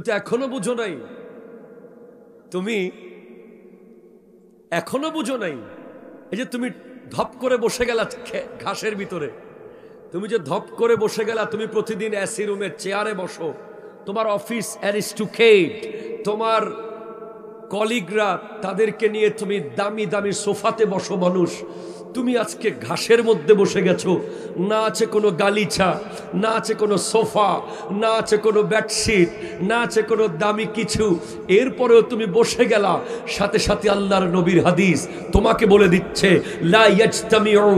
তো এখনো বুঝো নাই, তুমি এখনো বুঝো নাই। এই যে তুমি ধপ করে বসে গেলা ঘাসের ভিতরে, তুমি যে ধপ করে বসে গেলা, তুমি প্রতিদিন এসি রুমের চেয়ারে বসো, তোমার অফিস অ্যারিস্টোক্রেট, তোমার কলিগরা, তাদেরকে নিয়ে তুমি দামি দামি সোফাতে বসো মানুষ, তুমি আজকে ঘাসের মধ্যে বসে গেছো। না আছে কোনো গালিচা, না আছে কোনো সোফা, না আছে কোনো বেডশিট, না আছে কোনো দামি কিছু, এরপরেও তুমি বসে গেলা। সাথে সাথে আল্লাহর নবীর হাদিস তোমাকে বলে দিচ্ছে, লা ইয়াজতামিউ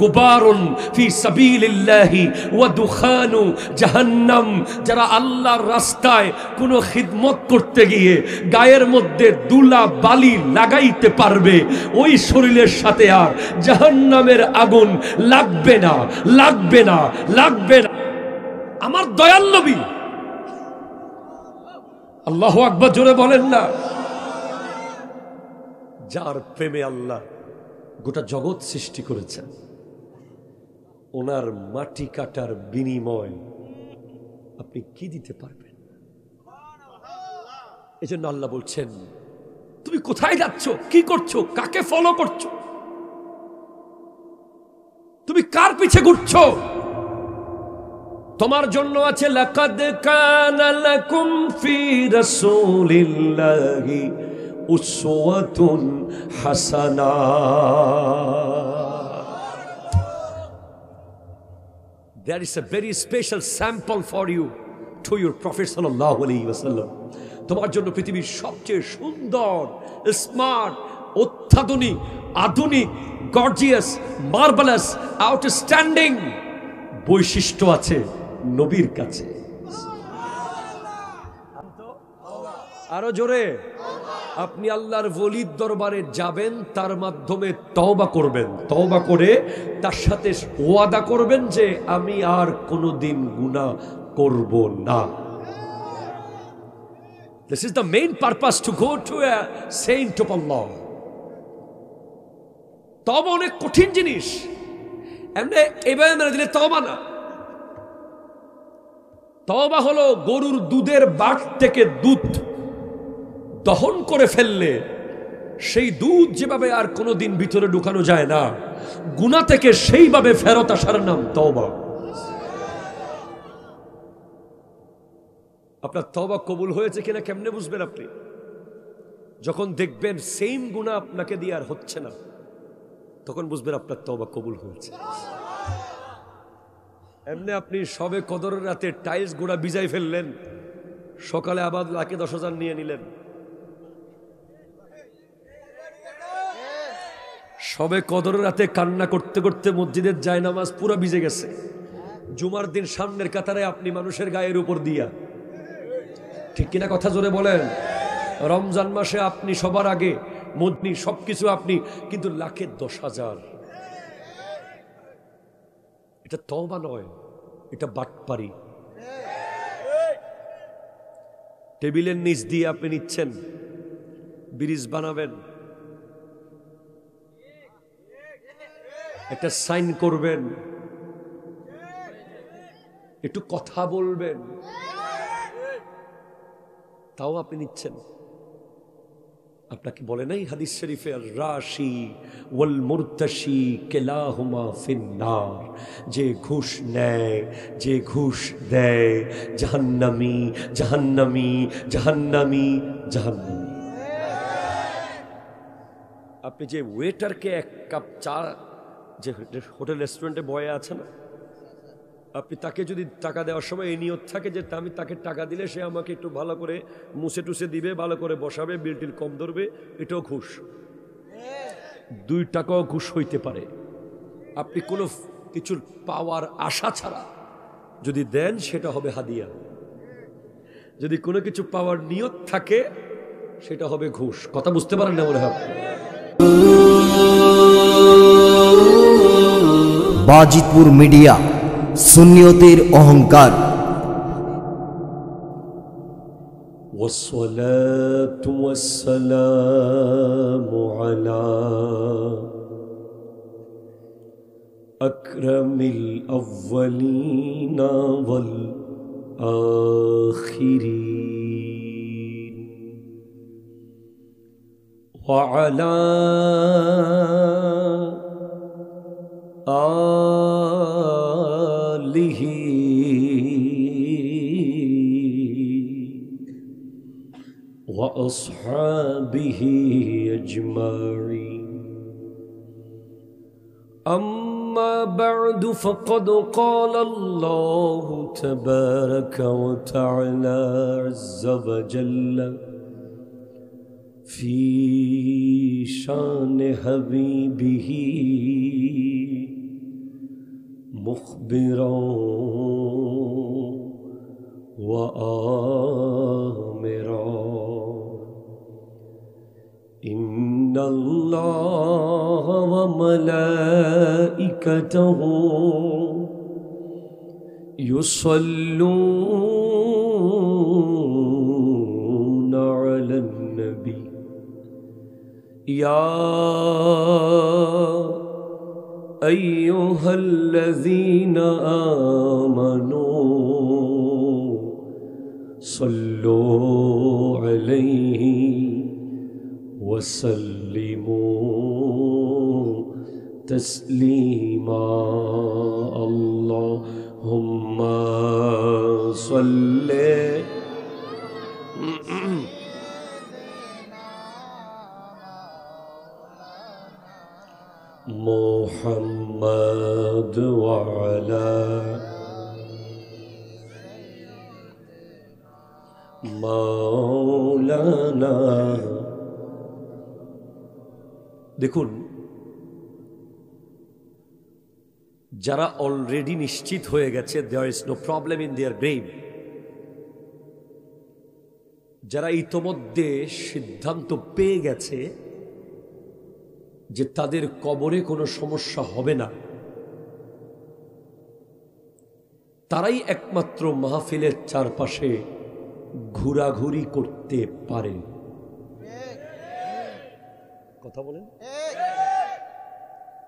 গুবারুন ফি সাবিলিল্লাহি ওয়া দুখানু জাহান্নাম। যারা আল্লাহর রাস্তায় কোনো খিদমত করতে গিয়ে গায়ের মধ্যে দুলা বালি লাগাইতে পারবে, ওই শরীরের সাথে আর জাহান্নামের আগুন লাগবে না, লাগবে না, লাগবে না। আমার দয়াল নবী, আল্লাহু আকবার জোরে বলেন না। যার প্রেমে আল্লাহ গোটা জগৎ সৃষ্টি করেছেন, ওনার মাটি কাটার বিনিময় আপনি কি দিতে পারবেন? এই জন্য আল্লাহ বলছেন, তুমি কোথায় যাচ্ছ, কি করছো, কাকে ফলো করছো, তুমি কার পিছে ঘুরছো? তোমার জন্য আছে লাকাদ কানা লাকুম ফি রাসূলিল্লাহি উসওয়াতুন হাসানাহ। There is a very special sample for you to your Prophet sallallahu alaihi wasallam. তোমার জন্য পৃথিবীর সবচেয়ে সুন্দর, স্মার্ট, অত্যাধুনিক, আধুনিক, গর্জিয়াস, মার্ভেলাস, আউটস্ট্যান্ডিং বৈশিষ্ট্য আছে নবীর কাছে। আরো জোরে, আপনি আল্লাহর ওলির দরবারে যাবেন, তার মাধ্যমে তওবা করবেন, তওবা করে তার সাথে ওয়াদা করবেন যে আমি আর কোনোদিন গুনাহ করব না। This is the main purpose to go to a saint of Allah. তওবা অনেক কঠিন জিনিস, এমনি এভাবে মেরে দিলে তওবা না। তওবা হলো গরুর দুধের বাট থেকে দুধ দহন করে ফেললে সেই দুধ যেভাবে আর কোনোদিন ভিতরে ঢুকানো যায় না, গুনাহ থেকে সেইভাবে ফেরত আসার নাম তওবা। আপনার তওবা কবুল হয়েছে কিনা কেমনে বুঝবেন আপনি? যখন দেখবেন সেম গুনাহ আপনাকে দিয়ে আর হচ্ছে না, তখন বুঝবেন আপনার তওবা কবুল হয়েছে। এমনি আপনি সবে কদরের রাতে টাইলস গোড়া ভিজাই ফেললেন, সকালে আবার লাখে 10,000 নিয়ে নিলেন। সবে কদরের রাতে কান্না করতে করতে মসজিদের জায়নামাজ পুরো ভিজে গেছে, জুমার দিন সামনের কাতারে আপনি মানুষের গায়ের উপর দিয়া, ঠিক কিনা কথা জোরে বলেন? রমজান মাসে আপনি সবার আগে মদনি সবকিছু আপনি, কিন্তু লাখে 10,000। এটা তওবা নয়, এটা বাটপারি। টেবিলের নিচ দিয়ে আপনি নিচ্ছেন, ব্রিজ বানাবেন, একটা সাইন করবেন, একটু কথা বলবেন, তাও আপনি নিচ্ছেন। আপনাকে বলে নাই হাদিস শরীফে, রাশি ওয়াল মুরতাশি কিলাহুমা ফিন্নার, যে ঘুষ নেয়, যে ঘুষ দেয়, জাহান্নামী, জাহান্নামী, জাহান্নামী, জাহান্নামী। আপনি যে ওয়েটারকে এক কাপ চা, যে হোটেল রেস্টুরেন্টে বয়ে আছে না, আপনি তাকে যদি টাকা দেওয়ার সময় এই নিয়ত থাকে যে আমি তাকে টাকা দিলে সে আমাকে একটু ভালো করে মুছে টুসে দিবে, ভালো করে বসাবে, বিল টিল কম ধরবে, এটাও ঘুষ। 2 টাকাও ঘুষ হইতে পারে। আপনি কোনো কিছুর পাওয়ার আশা ছাড়া যদি দেন, সেটা হবে হাদিয়া। যদি কোনো কিছু পাওয়ার নিয়ত থাকে, সেটা হবে ঘুষ। কথা বুঝতে পারেন না মনে হয়? বাজিতপুর মিডিয়া, সুন্নিয়তের অহংকার। والصلاة والسلام على أكرم الأولين والآخرين وعلى آله وأصحابه أجمعين أما بعد فقد قال الله تبارك وتعالى عز وجل في شان حبيبه مخبرا وآمرا إن الله وملائكته يصلون على النبي يا أيها الذين آمنوا صلوا عليه وسلموا تسليما اللهم صل محمد وعلى مولانا দেখুন যারা অলরেডি নিশ্চিত হয়ে গেছে there is no problem in their grave, যারা ইতোমধ্যে সিদ্ধান্ত পেয়ে গেছে যে তাদের কবরে কোনো সমস্যা হবে না, তারাই একমাত্র মাহফিলের চারপাশে ঘোরাঘুরি করতে পারে। কথা বলেন,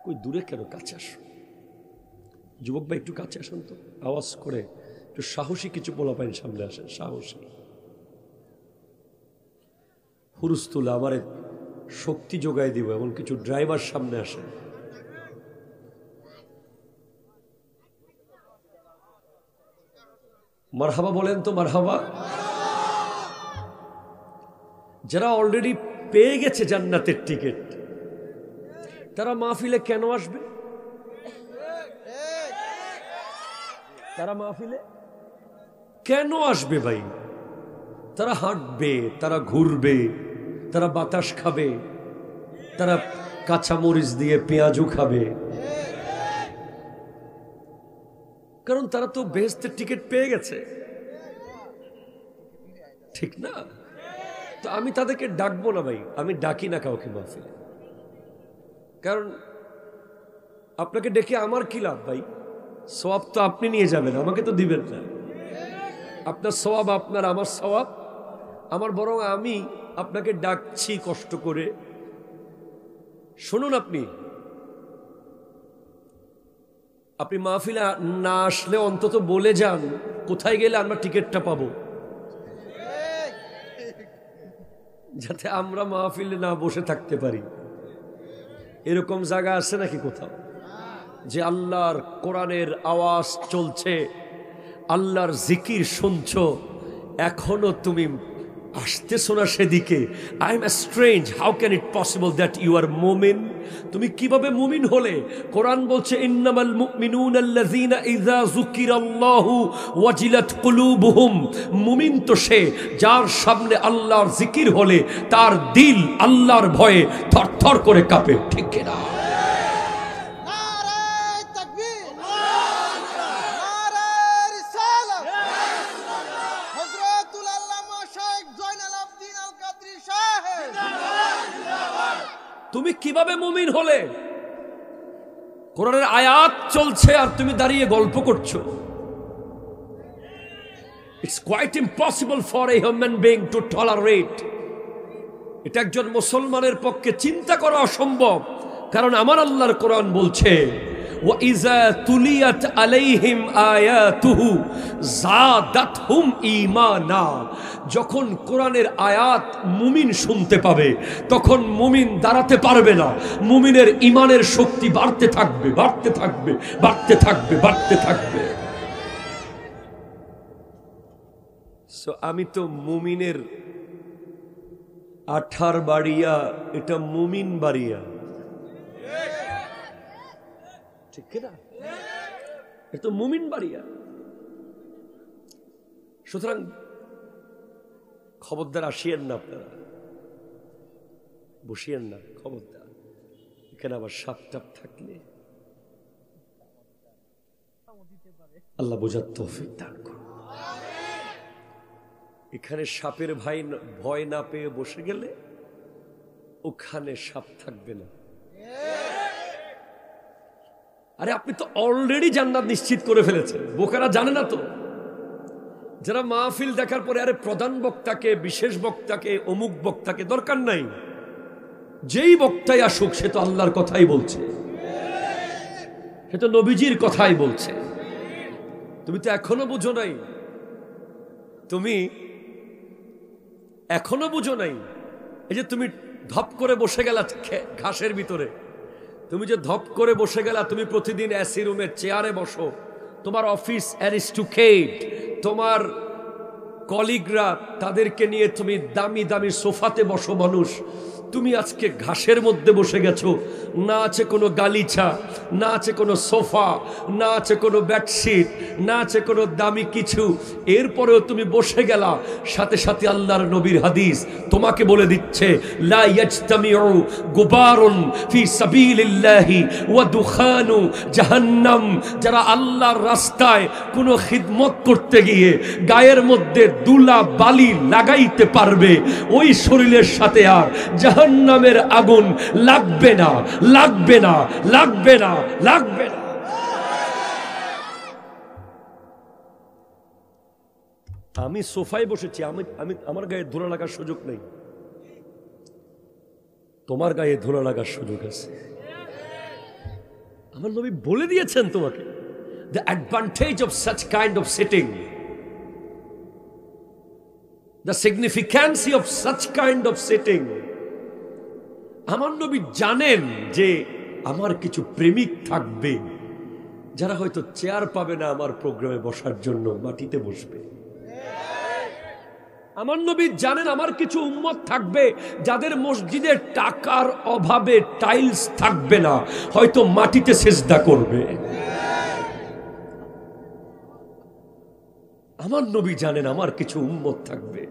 কই দূরে কেন, কাছে আসো। যুবক ভাই একটু কাছে আসুন তো, আওয়াজ করে একটু সাহসী কিছু পোলাপাইন সামনে আসেন, সাহসী হুরুস্তুল আমারে শক্তি যোগায় দিব এমন কিছু ড্রাইভার সামনে আসেন। মারহাবা বলেন তো, মারহাবা। যারা অলরেডি পেয়ে গেছে জান্নাতের টিকিট, তারা মাহফিলে কেন আসবে? তারা মাহফিলে কেন আসবে ভাই? তারা হাঁটবে, তারা ঘুরবে, তারা বাতাস খাবে, তারা কাঁচামরিচ দিয়ে পেঁয়াজও খাবে, কারণ তারা তো বেহেশতের টিকিট পেয়ে গেছে, ঠিক না? তো আমি তাদেরকে ডাকবো না ভাই, আমি ডাকি না কাউকে মাহফিলে, কারণ আপনাকে ডেকে আমার কি লাভ ভাই? সওয়াব তো আপনি নিয়ে যাবেন, আমাকে তো দিবেন না। আপনার সওয়াব আপনার, আমার সওয়াব আমার, বরং আমি আপনাকে ডাকছি কষ্ট করে। শুনুন, আপনি মাহফিলে না আসলে অন্তত বলে যান কোথায় গেলে আমরা টিকিটটা পাবো, যাতে আমরা মাহফিলে না বসে থাকতে পারি। এরকম জায়গা আছে নাকি কোথাও যে আল্লাহর কোরআনের আওয়াজ চলছে, আল্লাহর জিকির শুনছো, এখনো তুমি আসতেছো না সেদিকে? I am strange, how can it possible that you are mumin? তুমি কিভাবে মুমিন হলে? কোরআন বলছে ইন্নামাল মুমিনুনাল্লাযীনা ইযা যুকিরাল্লাহু ওয়াজিলাত কুলুবুহুম। মুমিন তো সে যার সামনে আল্লাহর জিকির হলে তার দিল আল্লাহর ভয়ে থরথর করে কাঁপে, ঠিক কিনা? তুমি কিভাবে মুমিন হলে? কোরআনের আয়াত চলছে আর তুমি দাঁড়িয়ে গল্প করছো। It's quite impossible for a human being to tolerate. এটা একজন মুসলমানের পক্ষে চিন্তা করা অসম্ভব, কারণ আমার আল্লাহর কোরআন বলছে ওয়া ইযা তুলিয়াত আলাইহিম আয়াতুহু যাদাতহুম ঈমানা, যখন কোরআনের আয়াত মুমিন শুনতে পাবে তখন মুমিন দাঁড়াতে পারবে না, মুমিনের ঈমানের শক্তি বাড়তে থাকবে, বাড়তে থাকবে, বাড়তে থাকবে, বাড়তে থাকবে। সো আমি তো মুমিনের আঠার বাড়িয়া, এটা মুমিন বাড়িয়া, ঠিক না? এটা তো মুমিন বাড়িয়া। সুতরাং খবরদার আসিয়েন না, আপনারা বসিয়েন না, খবরদার। এখানে আবার সাপ টাপ থাকলে আল্লাহ বোঝার তৌফিক দান করুন। এখানে সাপের ভয় না পেয়ে বসে গেলে ওখানে সাপ থাকবে না। আরে আপনি তো অলরেডি জান্নাত নিশ্চিত করে ফেলেছেন, বোকারা জানে না তো। যারা মাহফিল দেখার পরে আরে প্রধান বক্তাকে, বিশেষ বক্তাকে, অমুক বক্তাকে দরকার নাই, যেই বক্তাই আসুক সে তো আল্লাহর কথাই বলছে, সে তো নবীজির কথাই বলছে। তুমি তো এখনো বুঝো নাই, তুমি এখনো বুঝো নাই। এই যে তুমি ধপ করে বসে গেলা ঘাসের ভিতরে, তুমি যে ধপ করে বসে গেলা, তুমি প্রতিদিন এসি রুমের চেয়ারে বসো, তোমার অফিস অ্যারিস্টোক্রেট, তোমার কলিগরা, তাদেরকে নিয়ে তুমি দামি দামি সোফাতে বসো মানুষ, তুমি আজকে ঘাসের মধ্যে বসে গেছো। না আছে কোনো গালিচা, না আছে কোনো সোফা, না আছে কোনো বেডশিট, না আছে কোনো দামি কিছু, এরপরেও তুমি বসে গেলা। সাথে সাথে আল্লাহর নবীর হাদিস তোমাকে বলে দিচ্ছে, লা ইয়াজতামিউ গুবারুন ফি সাবিলিল্লাহি ওয়া দুখানু জাহান্নাম। যারা আল্লাহর রাস্তায় কোনো খিদমত করতে গিয়ে গায়ের মধ্যে দুলা বালি লাগাইতে পারবে, ওই শরীরের সাথে আর জাহান্নামের আগুন লাগবে না, লাগবে না, লাগবে না, লাগবে না। আমি সোফায় বসেছি, আমি আমার গায়ে ধুলা লাগার সুযোগ নেই, তোমার গায়ে ধুলা লাগার সুযোগ আছে। আমার নবী বলে দিয়েছেন তোমাকে, the advantage of such kind of sitting, the significance of such kind of sitting. আমার নবী জানেন যে আমার কিছু প্রেমিক থাকবে যারা হয়তো চেয়ার পাবে না আমার প্রোগ্রামে বসার জন্য, মাটিতে বসবে। আমার নবী জানেন আমার কিছু উম্মত থাকবে যাদের মসজিদে টাকার অভাবে টাইলস থাকবে না, হয়তো মাটিতে সিজদা করবে। আমার নবী জানেন আমার কিছু উম্মত থাকবে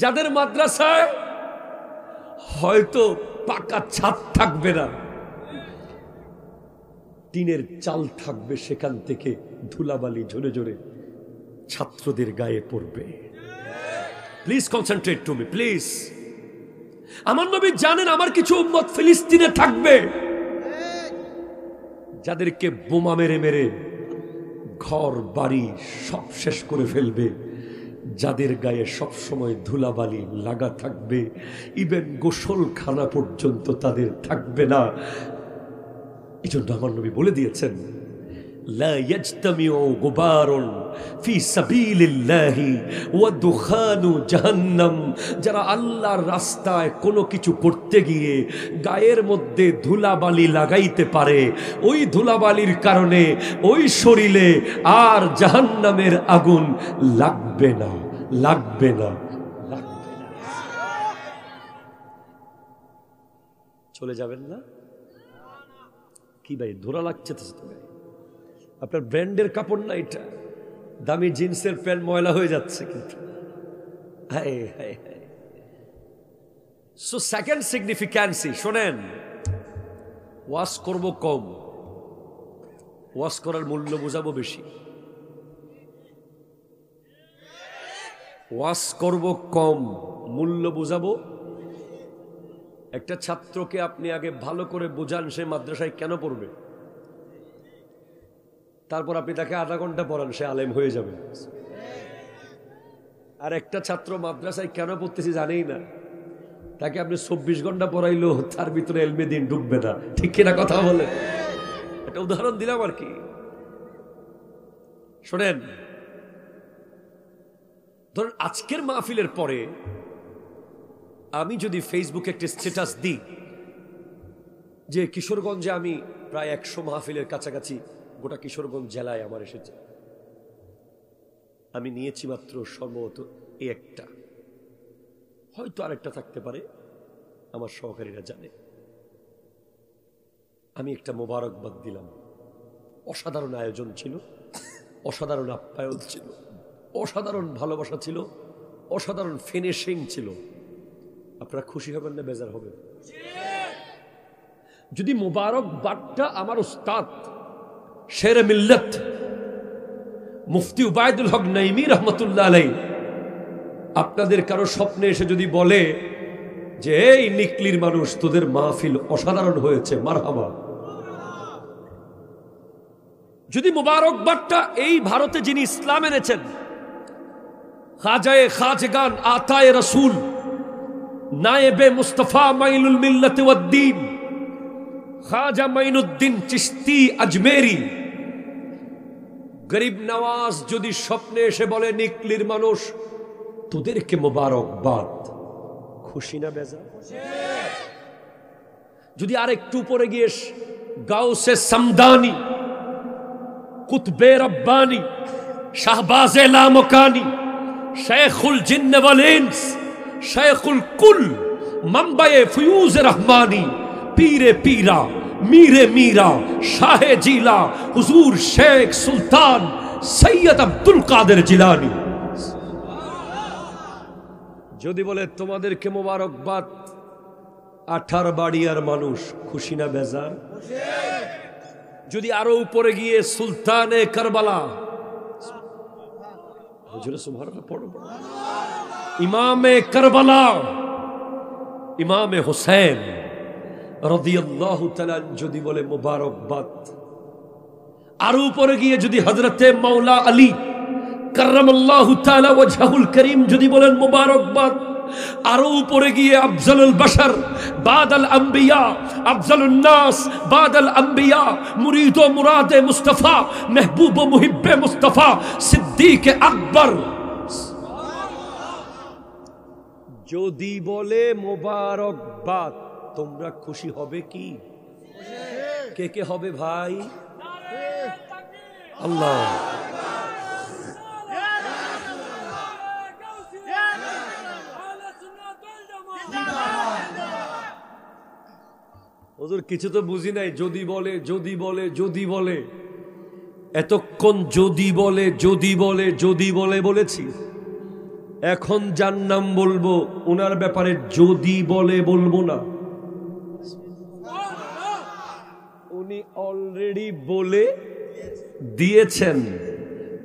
যাদের মাদ্রাসায় হয়তো পাকা ছাদ থাকবে না, টিনের চাল থাকবে, সেখান থেকে ধুলাবালি ঝরে ঝরে ছাত্রদের গায়ে পড়বে। Please concentrate to me, please. আমার নবী জানেন আমার কিছু উম্মত ফিলিস্তিনে থাকবে যাদেরকে বোমা মেরে মেরে ঘর বাড়ি সব শেষ করে ফেলবে, যাদের গায়ে সব সময় ধুলাবালি লাগা থাকবে, ইভেন গোসলখানা পর্যন্ত তাদের থাকবে না। এই জন্য আমার নবী বলে দিয়েছেন, লা ইয়াজতামিউ গুবারুন ফি সাবিলিল্লাহি ওয়া দুখানু জাহান্নাম। যারা আল্লাহর রাস্তায় কোনো কিছু করতে গিয়ে গায়ের মধ্যে ধুলাবালি লাগাইতে পারে, ওই ধুলাবালির কারণে ওই শরীরে আর জাহান্নামের আগুন লাগবে না, লাগবে না, লাগবে না। চলে যাবেন না? কি ভাই ধুলা লাগছে তো? আপনার ব্র্যান্ডের কাপড় না এটা, দামি জিন্সের প্যান্ট ময়লা হয়ে যাচ্ছে কিন্তু। সো সেকেন্ড সিগনিফিক্যান্সি, শোনেন, ওয়াশ করব কম, ওয়াশ করার মূল্য বোঝাবো বেশি। ওয়াশ করব কম, মূল্য বোঝাবো। একটা ছাত্রকে আপনি আগে ভালো করে বোঝান সে মাদ্রাসায় কেন পড়বে, তারপর আপনি তাকে আধা ঘন্টা পড়ান, সে আলেম হয়ে যাবে। আর একটা ছাত্র মাদ্রাসায় কেন পড়তেছি জানেই না, তাকে আপনি 24 ঘন্টা পড়াইলেও তার ভিতরে এলমে দিন ঢুকবে না, ঠিক কিনা কথা বলে? একটা উদাহরণ দিলাম আর কি। শোনেন, ধরেন আজকের মাহফিলের পরে আমি যদি ফেসবুকে একটা স্ট্যাটাস দিই যে কিশোরগঞ্জে আমি প্রায় 100 মাহফিলের কাছাকাছি গোটা কিশোরগঞ্জ জেলায় আমার এসেছে, আমি নিয়েছি মাত্র সম্ভবত এই একটা, হয়তো আরেকটা থাকতে পারে, আমার সহকারীরা জানে। আমি একটা মোবারকবাদ দিলাম, অসাধারণ আয়োজন ছিল, অসাধারণ আপ্যায়ন ছিল, অসাধারণ ভালোবাসা ছিল, অসাধারণ ফিনিশিং ছিল। আপনারা খুশি হবেন না বেজার হবেন? যদি মোবারকবাদটা আমার উস্তাদ শেরে মিল্লাত মুফতি উবায়দুল হক নাইমি রহমতুল্লাহ আলাইহি আপনাদের কারো স্বপ্নে এসে যদি বলে যে এই নিকলির মানুষ, তোদের মাহফিল অসাধারণ হয়েছে, মারহাবা। যদি মোবারকবাদটা এই ভারতে যিনি ইসলাম এনেছেন, খাজায়ে খাজগান আতায়ে রসুল নায়েবে মুস্তাফা মাইনুল মিল্লাত ওয়াদ্দিন খাজা মাইনুদ্দিন চিশতি আজমেরি গরিব নওয়াজ যদি স্বপ্নে এসে বলে নিকলির মানুষ, তোদেরকে মোবারকবাদ, খুশি না বেজার? যদি আর একটু উপরে গিয়ে গাউসে সামদানি, কুতবে রব্বানি, শাহবাজে লামকানি, শেখুল জিন্ন ওয়াল ইনস, শেখুল কুল, মানবায়ে ফিউজ রহমানি, পীরে পীরা, मीरे मीरा, शाहे जिला, हुजूर शेख सुल्तान सैयद अब्दुल कादिर जिलानी যদি বলে তোমাদেরকে মোবারকবাদ 18 বাড়িয়ার মানুষ, খুশি না বেজার? যদি আরো উপরে গিয়ে সুলতানে কারবালা, হুজুর সুবহানাল্লাহ পড়ো, ইমামে কারবালা, ইমামে হুসেন রাদিয়াল্লাহু তাআলা যদি বলে মোবারকবাদ, আরো উপরে গিয়ে যদি হযরতে মাওলা আলী কাররামাল্লাহু তাআলা ওয়াজহুল করিম যদি বলেন মোবারকবাদ, আরো উপরে গিয়ে আফজালুল বাশার বাদাল আম্বিয়া, আফজালুন নাস বাদাল আম্বিয়া, মুরিদ ও মুরাদে মুস্তাফা, মেহবুব ও মুহিব্বে মুস্তাফা, সিদ্দিক আকবর যদি বলে মোবারকবাদ, তোমরা খুশি হবে কি? কে কে হবে ভাই? আল্লাহ হুজুর কিছু তো বুঝি নাই। যদি বলে, যদি বলে, যদি বলে, এতক্ষণ যদি বলে, যদি বলে, যদি বলে বলেছি, এখন যার নাম বলবো ওনার ব্যাপারে যদি বলে বলবো না। উনি অলরেডি বলে দিয়েছেন।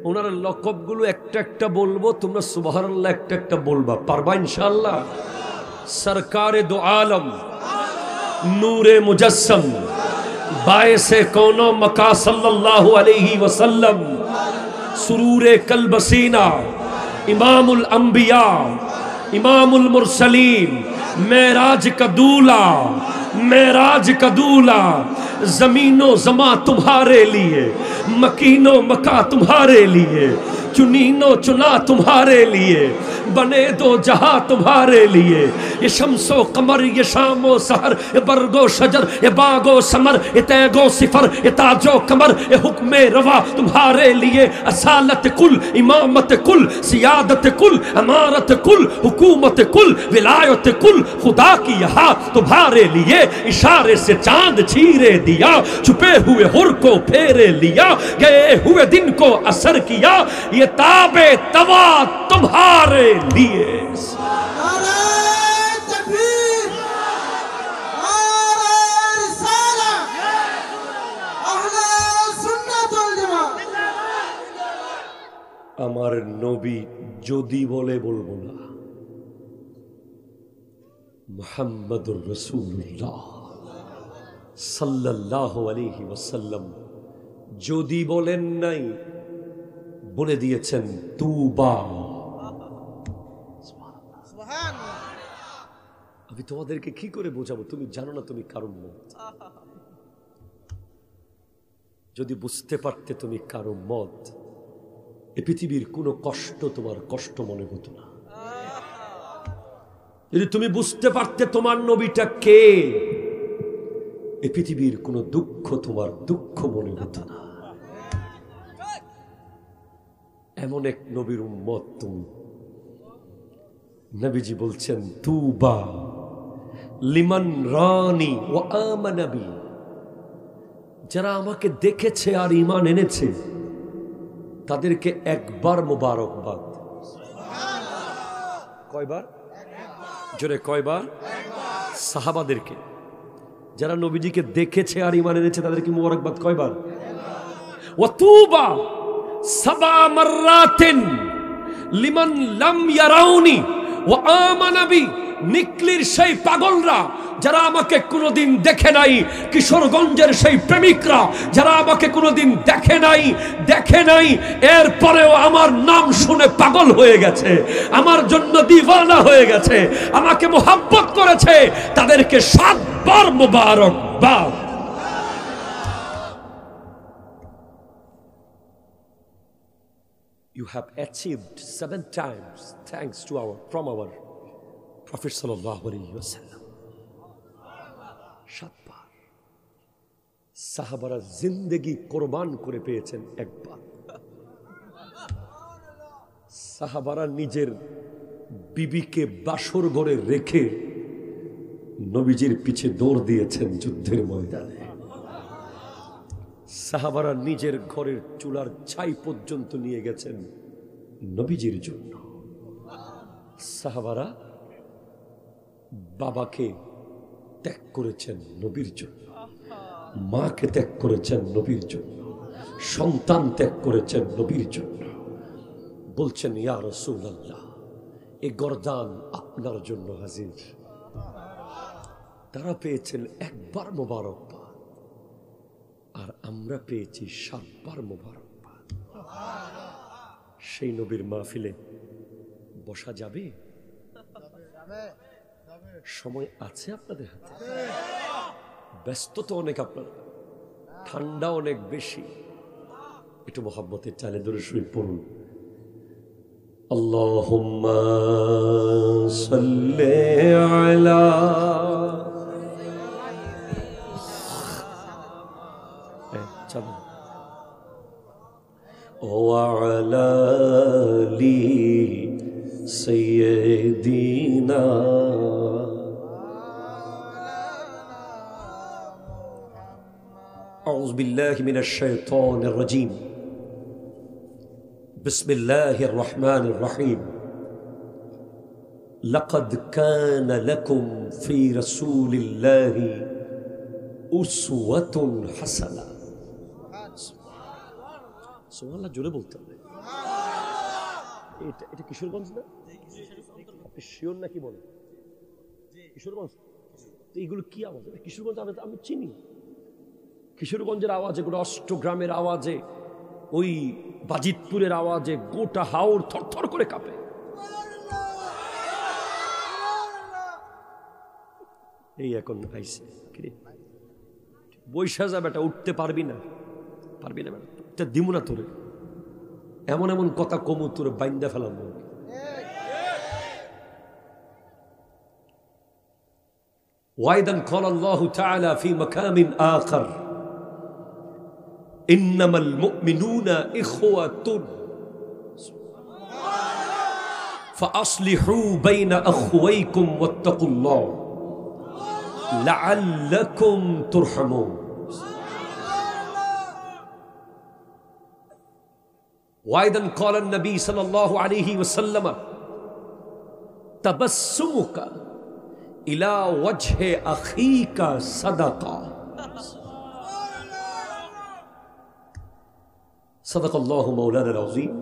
ওনার লকবগুলো একটা একটা বলবো, তোমরা সুবহানাল্লাহ একটা একটা বলবা, পারবা ইনশাআল্লাহ? সরকারে দো আলম, নূরে মুজস্সম, বায়েসে কৌনো মকা সাল্লাল্লাহু আলাইহি ওয়াসাল্লাম, সুরুরে কলবসীনা, ইমামুল अंबिया, इमामुल मुरसलीन, मेराज का दूल्हा, मेराज का दूल्हा, जमीनो जमा तुम्हारे लिए, मकीनो मका तुम्हारे लिए, चुनीनो चुना तुम्हारे लिए, बने दो जहां तुम्हारे लिए, ये शम्सो कमर, ये शामो सहर, ये बरगो शजर, ये बागो समर, ये तैगो सिफर, ये ताजो कमर, ये हुक्मे रवा तुम्हारे लिए, असालत कुल, इमामत कुल, सियादत कुल, अमारत कुल, हुकूमत कुल, विलायत कुल, खुदा की यहाँ तुम्हारे लिए, इशारे से चांद चीरे दिया, छुपे हुए हुर को फेरे लिया, गए हुए दिन को असर किया, ये ताबे तवा तुम्हारे लिए। আমার নবী যদি বলে বলবো না, মুহাম্মাদুর রাসূলুল্লাহ সাল্লাল্লাহু আলাইহি ওয়াসাল্লাম যদি বলেন নাই, বলে দিয়েছেন তুবা। আমি তোমাদেরকে কি করে বোঝাবো? তুমি জানো না তুমি কার উম্মত। যদি বুঝতে পারতে তুমি কারো মত, এ পৃথিবীর কোনো কষ্ট তোমার কষ্ট মনে হতো না। যদি তুমি বুঝতে পারতে তোমার নবীটা কে, এ পৃথিবীর কোনো দুঃখ তোমার দুঃখ মনে হতো না। এমন এক নবীর উম্মত তুমি। নবীজি বলছেন, তুবা লিমান রানি ওয়া আমানা বি, যারা আমাকে দেখেছে আর ঈমান এনেছে তাদেরকে একবার মোবারকবাদ। কয়বার? জোরে কয়বার? সাহাবাদেরকে, যারা নবীজিকে দেখেছে আর ঈমান এনেছে তাদেরকে মোবারকবাদ কয়বার? ওয়া তুবা সাবা মাররাতিন লিমান লাম ইয়ারাউনি ওয়া আমানা বি, নিকলির সেই পাগলরা যারা আমাকে কোনোদিন দেখে নাই, কিশোরগঞ্জের সেই প্রেমিকরা যারা আমাকে কোনোদিন দেখে নাই এরপরেও আমার নাম শুনে পাগল হয়ে গেছে, আমার জন্য দিওয়ানা হয়ে গেছে, আমাকে মোহাব্বত করেছে, তাদেরকে 7 বার মোবারকবাদ। You have achieved 7 times thanks to from our Prophet sallallahu alaihi wasallam. 7 বার সাহাবারা জিন্দেগি কোরবান করে পেয়েছেন একবার। সাহাবারা নিজের বিবিকে বাসর ঘরে রেখে নবীজির পিছে দৌড় দিয়েছেন যুদ্ধের ময়দানে। সাহাবারা নিজের ঘরের চুলার ছাই পর্যন্ত নিয়ে গেছেন নবীজির জন্য। সাহাবারা বাবাকে ত্যাগ করেছেন নবীর জন্য, মাকে ত্যাগ করেছেন নবীর জন্য, সন্তান ত্যাগ করেছেন নবীর জন্য। বলছেন, ইয়া রাসূলুল্লাহ, এই গর্দান আপনার জন্য হাজির। তারা পেয়েছেন একবার মোবারকবাদ, আর আমরা পেয়েছি 7 বার মোবারকবাদ। সেই নবীর মাহফিলে বসা যাবে? সময় আছে আপনাদের হাতে? ব্যস্ত তো অনেক, আপনার ঠান্ডা অনেক বেশি। একটু মোহাব্বতের চালে দরুদ শরীফ পড়ুন। আল্লাহুম্মা সাল্লি আলা ওয়া আলা লি সাইয়্যিদিনা أعوذ بالله من الشيطان الرجيم بسم الله الرحمن الرحيم لقد كان لكم في رسول الله أسوة حسنة سبحان الله জোরে বলতে হবে। এটা কিশোরগঞ্জ না? আপনি শিওর নাকি বলেন? কিশোরগঞ্জ? তো এইগুলো কি আওয়াজ? কিশোরগঞ্জ আমি চিনি। কিশোরগঞ্জের আওয়াজে, গোটা অষ্টগ্রামের আওয়াজে, ওই বাজিতপুরের আওয়াজে গোটা হাওর থরথর করে কাঁপে। এই এখন আইসে বৈশা যা বেটা, উঠতে পারবি না বেটা, দিমু না তোরে, এমন এমন কথা কমু তোরে বাইন্দা ফেলাম। وأيضا قال الله تعالى في مقام آخر إنما المؤمنون إخوة فأصلحوا بين أخويكم واتقوا الله لعلكم ترحمون وأيضا قال النبي صلى الله عليه وسلم تبسمك إلى وجه أخيك صدقة صدق الله مولانا العظيم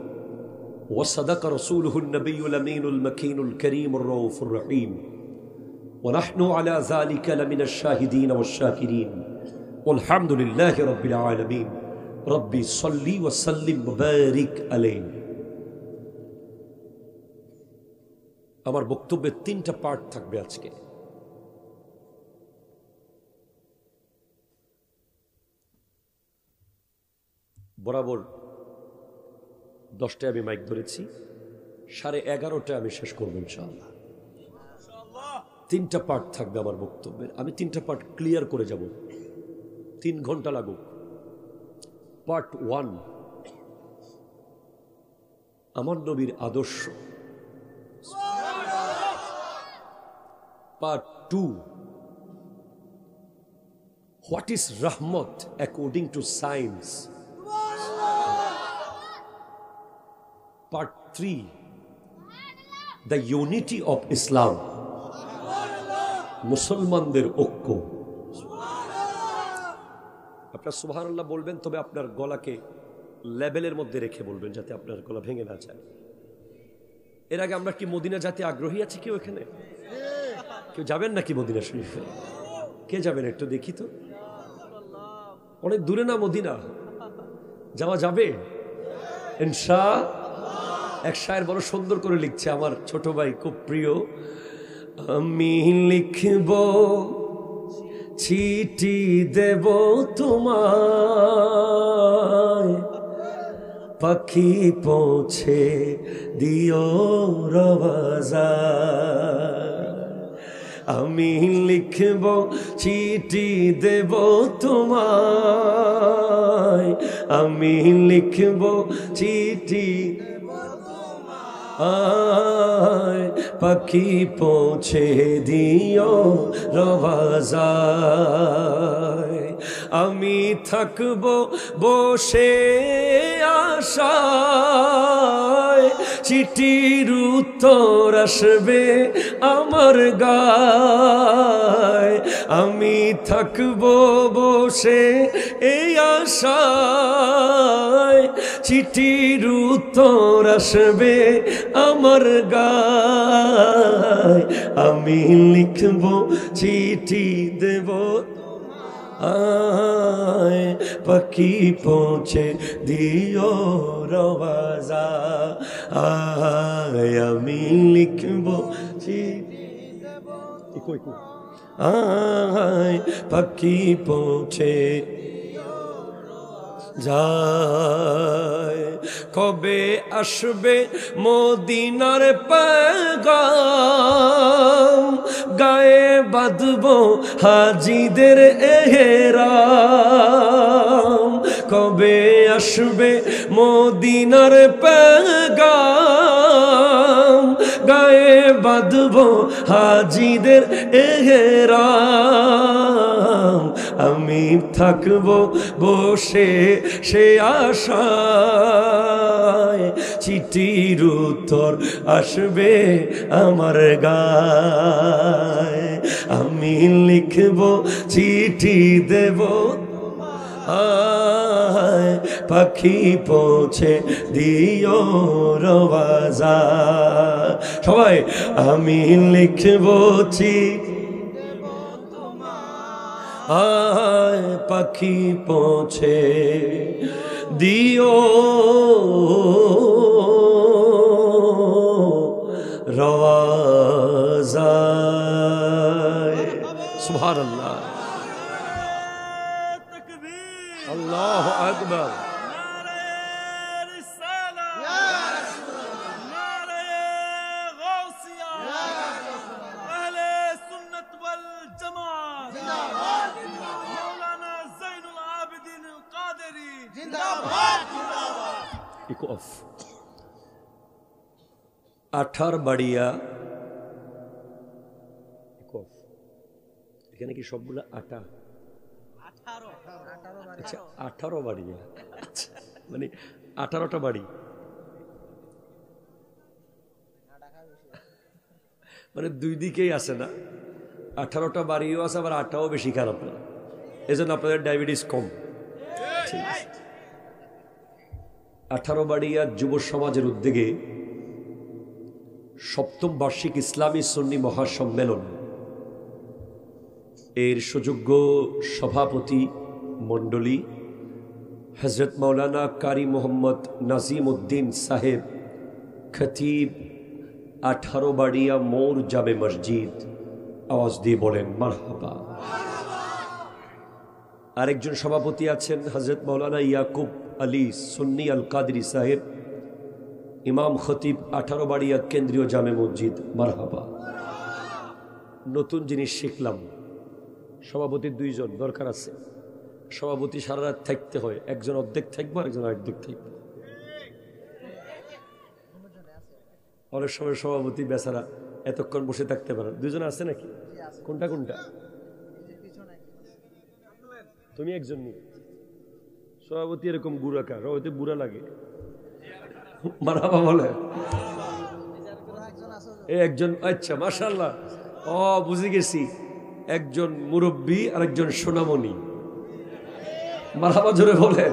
وصدق رسوله النبي الأمين المكين الكريم الرؤوف الرحيم ونحن على ذلك لمن الشاهدين والشاكرين والحمد لله رب العالمين ربي صلي وسلم وبارك عليه। আমার বক্তব্যের 3টা পার্ট থাকবে আজকে। বরাবর 10টায় আমি মাইক ধরেছি, 11:30টায় আমি শেষ করবো ইনশাআল্লাহ। 3টা পার্ট থাকবে আমার বক্তব্যের, আমি 3টা পার্ট ক্লিয়ার করে যাব, 3 ঘন্টা লাগুক। পার্ট 1 আমার নবীর আদর্শ, পার্ট 2 হোয়াট ইজ রহমত according to science, part 3 the unity of Islam, মুসলমানদের ঐক্য। আপনার সুবহানাল্লাহ বলবেন, তবে আপনার গলাকে লেভেলের মধ্যে রেখে বলবেন যাতে আপনার গলা ভেঙে না যায়। এর আগে আমরা কি মদিনা যেতে আগ্রহী আছি কেউ এখানে? কেউ যাবেন নাকি মদিনা শরীফে? কে যাবেন একটু দেখি তো। অনেক দূরে না মদিনা, যাওয়া যাবে ইনশাআল্লাহ। এক শায়ের বড় সুন্দর করে লিখছে আমার ছোট ভাই, খুব প্রিয়। আমি লিখব চিঠি দেব তোমায়, পাখি পৌঁছে দিও রওয়াজায়। আমি লিখব চিঠি দেব তোমায়, আমি লিখব চিঠি আয়, পাখি পৌঁছে দিও রওয়াজায়। আমি থাকব বসে আশায়, চিঠির উত্তর আসবে আমার গায়। আমি থাকব বসে এই আশায়, চিঠির উত্তর আসবে আমার গায়। আমি লিখব চিঠি দেব আয়, পাখি পৌঁছে দিও রওয়াজায়। আমি লিখব চিঠি দেব আয়, পাখি পৌঁছে যায়। কবে আসবে মদিনার পেগাম, গায়ে বাঁধব হাজিদের এহরাম। কবে আসবে মদিনার পেগাম, গায়ে বাঁধব হাজিদের এহরাম। আমি থাকব বসে সে আশায়, চিঠির উত্তর আসবে আমার গায়। আমি লিখব চিঠি দেব আয়, পাখি পৌঁছে দিও রওয়াজায়। সবাই আমি লিখব চিঠি আয়, পাখি পৌঁছে দিও রওয়াজায়। সুবহানাল্লাহ, আল্লাহু আকবার। আঠারবাড়িয়া, এখানে কি সবগুলো আটা? আচ্ছা, 18 বাড়িয়া, মানে 18টা বাড়ি, মানে দুই দিকেই আছে না। 18টা বাড়িও আছে, আবার আটাও বেশি খারাপ না, এজন্য আপনাদের ডায়াবেটিস কম। ঠিক আছে। 18বাড়িয়া যুব সমাজের উদ্যোগে 7ম বার্ষিক ইসলামী সুন্নি মহাসম্মেলন এর সুযোগ্য সভাপতি মণ্ডলী হযরত মাওলানা কারি মোহাম্মদ নাজিম উদ্দিন সাহেব, খতিব 18বাড়িয়া মোর জামে মসজিদ। আওয়াজ দিয়ে বলেন মারহাবা। আরেকজন সভাপতি আছেন হযরত মাওলানা ইয়াকুব আলী সুন্নি আল কাদরি সাহেব, ইমাম খতিব 18 বাড়িয়া কেন্দ্রীয় জামে মসজিদ। মারহাবা। নতুন জিনিস শিখলাম, সভাপতির 2 জন দরকার আছে। সভাপতি সারা রাত থাকতে হয়, একজন অর্ধেক থাকবো, একজন অর্ধেক থাকবো। অনেক সময় সভাপতি বেচারা এতক্ষণ বসে থাকতে পারে। 2 জন আছে নাকি? কোনটা কোনটা? তুমি একজন নি সভাপতি, এরকম বুড়াকার, সভাপতি বুড়া লাগে। মারহাবা বলে একজন। আচ্ছা, মাশাআল্লাহ। ও, বুঝে গেছি, একজন মুরব্বী আর একজন সোনামণি। মারহাবা জোরে বলেন।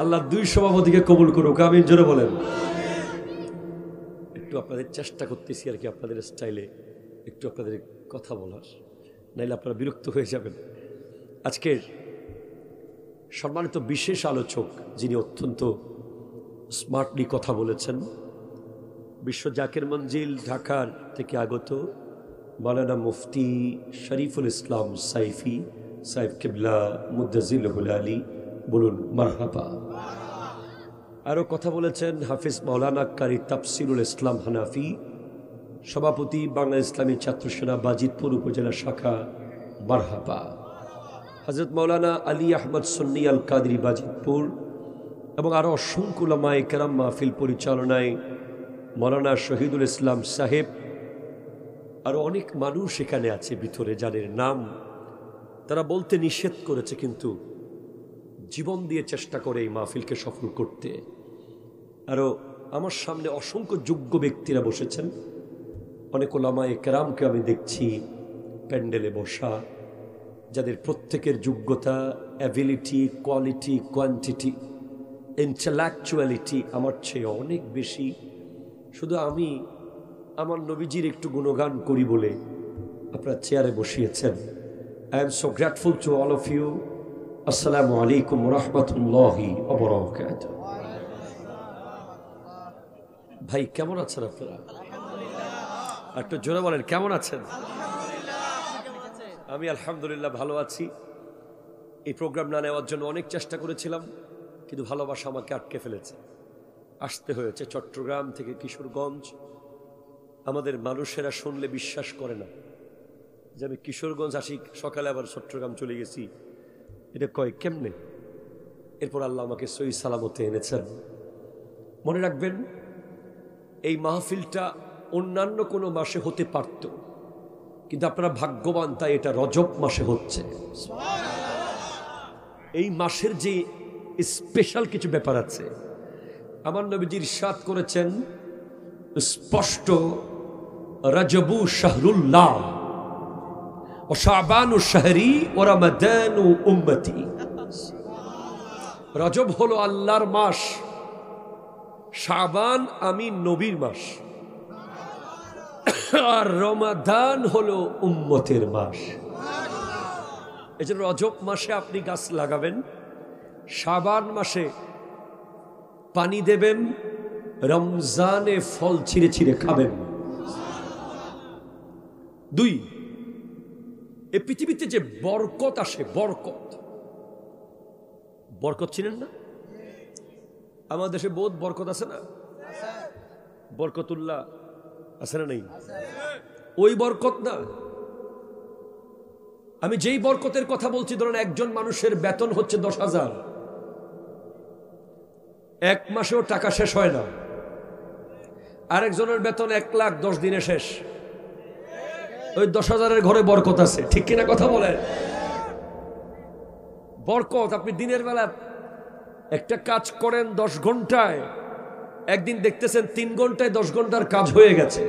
আল্লাহ 2 সভাপতিকে কবুল করুক, আমিন জোরে বলেন। একটু আপনাদের চেষ্টা করতেছি আর কি, আপনাদের স্টাইলে একটু আপনাদের কথা বলার, নাইলে আপনারা বিরক্ত হয়ে যাবেন। আজকের সম্মানিত বিশেষ আলোচক, যিনি অত্যন্ত স্মার্টলি কথা বলেছেন, বিশ্ব জাকের মঞ্জিল ঢাকার থেকে আগত মাওলানা মুফতি শরীফুল ইসলাম সাইফি সাহেব কিবলা মুদ্দাজিলুল আলী, বলুন মারহাবা। আরও কথা বলেছেন হাফিজ মাওলানা কারি তাফসিরুল ইসলাম হানাফি, সভাপতি বাংলা ইসলামী ছাত্র সেনা বাজিতপুর উপজেলা শাখা। মারহাবা। হযরত মাওলানা আলী আহমদ সুন্নি আল কাদরি বাজিতপুর, এবং আরও অসংখ্য উলামায়ে কেরাম মাহফিল পরিচালনায় মাওলানা শহীদুল ইসলাম সাহেব। আরও অনেক মানুষ এখানে আছে ভিতরে, যাদের নাম তারা বলতে নিষেধ করেছে, কিন্তু জীবন দিয়ে চেষ্টা করে এই মাহফিলকে সফল করতে। আরও আমার সামনে অসংখ্য যোগ্য ব্যক্তিরা বসেছেন। অনেক উলামায়ে কেরামকে আমি দেখছি প্যান্ডেলে বসা, যাদের প্রত্যেকের যোগ্যতা, অ্যাবিলিটি, কোয়ালিটি, কোয়ান্টিটি, ইন্টেলেকচুয়ালিটি আমার চেয়ে অনেক বেশি। শুধু আমি আমার নবীজির একটু গুণগান করি বলে আপনারা চেয়ারে বসিয়েছেন। I am so grateful to all of you. আসসালামু আলাইকুম রহমতুল্লাহি ওয়া বারাকাতুহু। ভাই কেমন আছেন আপনারা? একটু জোরে বলেন, কেমন আছেন? আমি আলহামদুলিল্লাহ ভালো আছি। এই প্রোগ্রাম না নেওয়ার জন্য অনেক চেষ্টা করেছিলাম, কিন্তু ভালোবাসা আমাকে আটকে ফেলেছে। আসতে হয়েছে চট্টগ্রাম থেকে কিশোরগঞ্জ। আমাদের মানুষেরা শুনলে বিশ্বাস করে না যে আমি কিশোরগঞ্জ আসি, সকালে আবার চট্টগ্রাম চলে গেছি। এটা কয় কেমনে? এরপর আল্লাহ আমাকে সহি সালামতে এনেছেন। মনে রাখবেন, এই মাহফিলটা অন্যান্য কোনো মাসে হতে পারত, কিন্তু আপনারা ভাগ্যবান, তাই এটা রজব মাসে হচ্ছে। এই মাসের যে স্পেশাল কিছু ব্যাপার আছে, আমার নবীজি ইরশাদ করেছেন স্পষ্ট, রজবু শাহরুল্লাহ ও শাবানু শাহরি ও রমাদানু উম্মতি। রজব হলো আল্লাহর মাস, শাবান আমি নবীর মাস, আর রমাদান হলো উম্মতের মাস। এই জন্য রজব মাসে আপনি গাছ লাগাবেন, শাবান মাসে পানি দেবেন, রমজানে ফল ছিঁড়ে ছিঁড়ে খাবেন। 2, এই পৃথিবীতে যে বরকত আসে, বরকত, বরকত চিনেন না? আমাদের দেশে বহুত বরকত আছে না? বরকতুল্লাহ আছে না? নেই? ওই বরকত না। আমি যেই বরকতের কথা বলছি, ধরেন একজন মানুষের বেতন হচ্ছে 10,000, 1 মাসেও টাকা শেষ হয় না। আরেকজনের বেতন 1 লাখ 10 দিনে শেষ। ওই 10,000-এর ঘরে বরকত আছে, ঠিক কিনা কথা বলেন? বরকত। আপনি দিনের বেলা একটা কাজ করেন 10 ঘন্টায়, একদিন দেখতেছেন 3 ঘন্টায় 10 ঘন্টার কাজ হয়ে গেছে।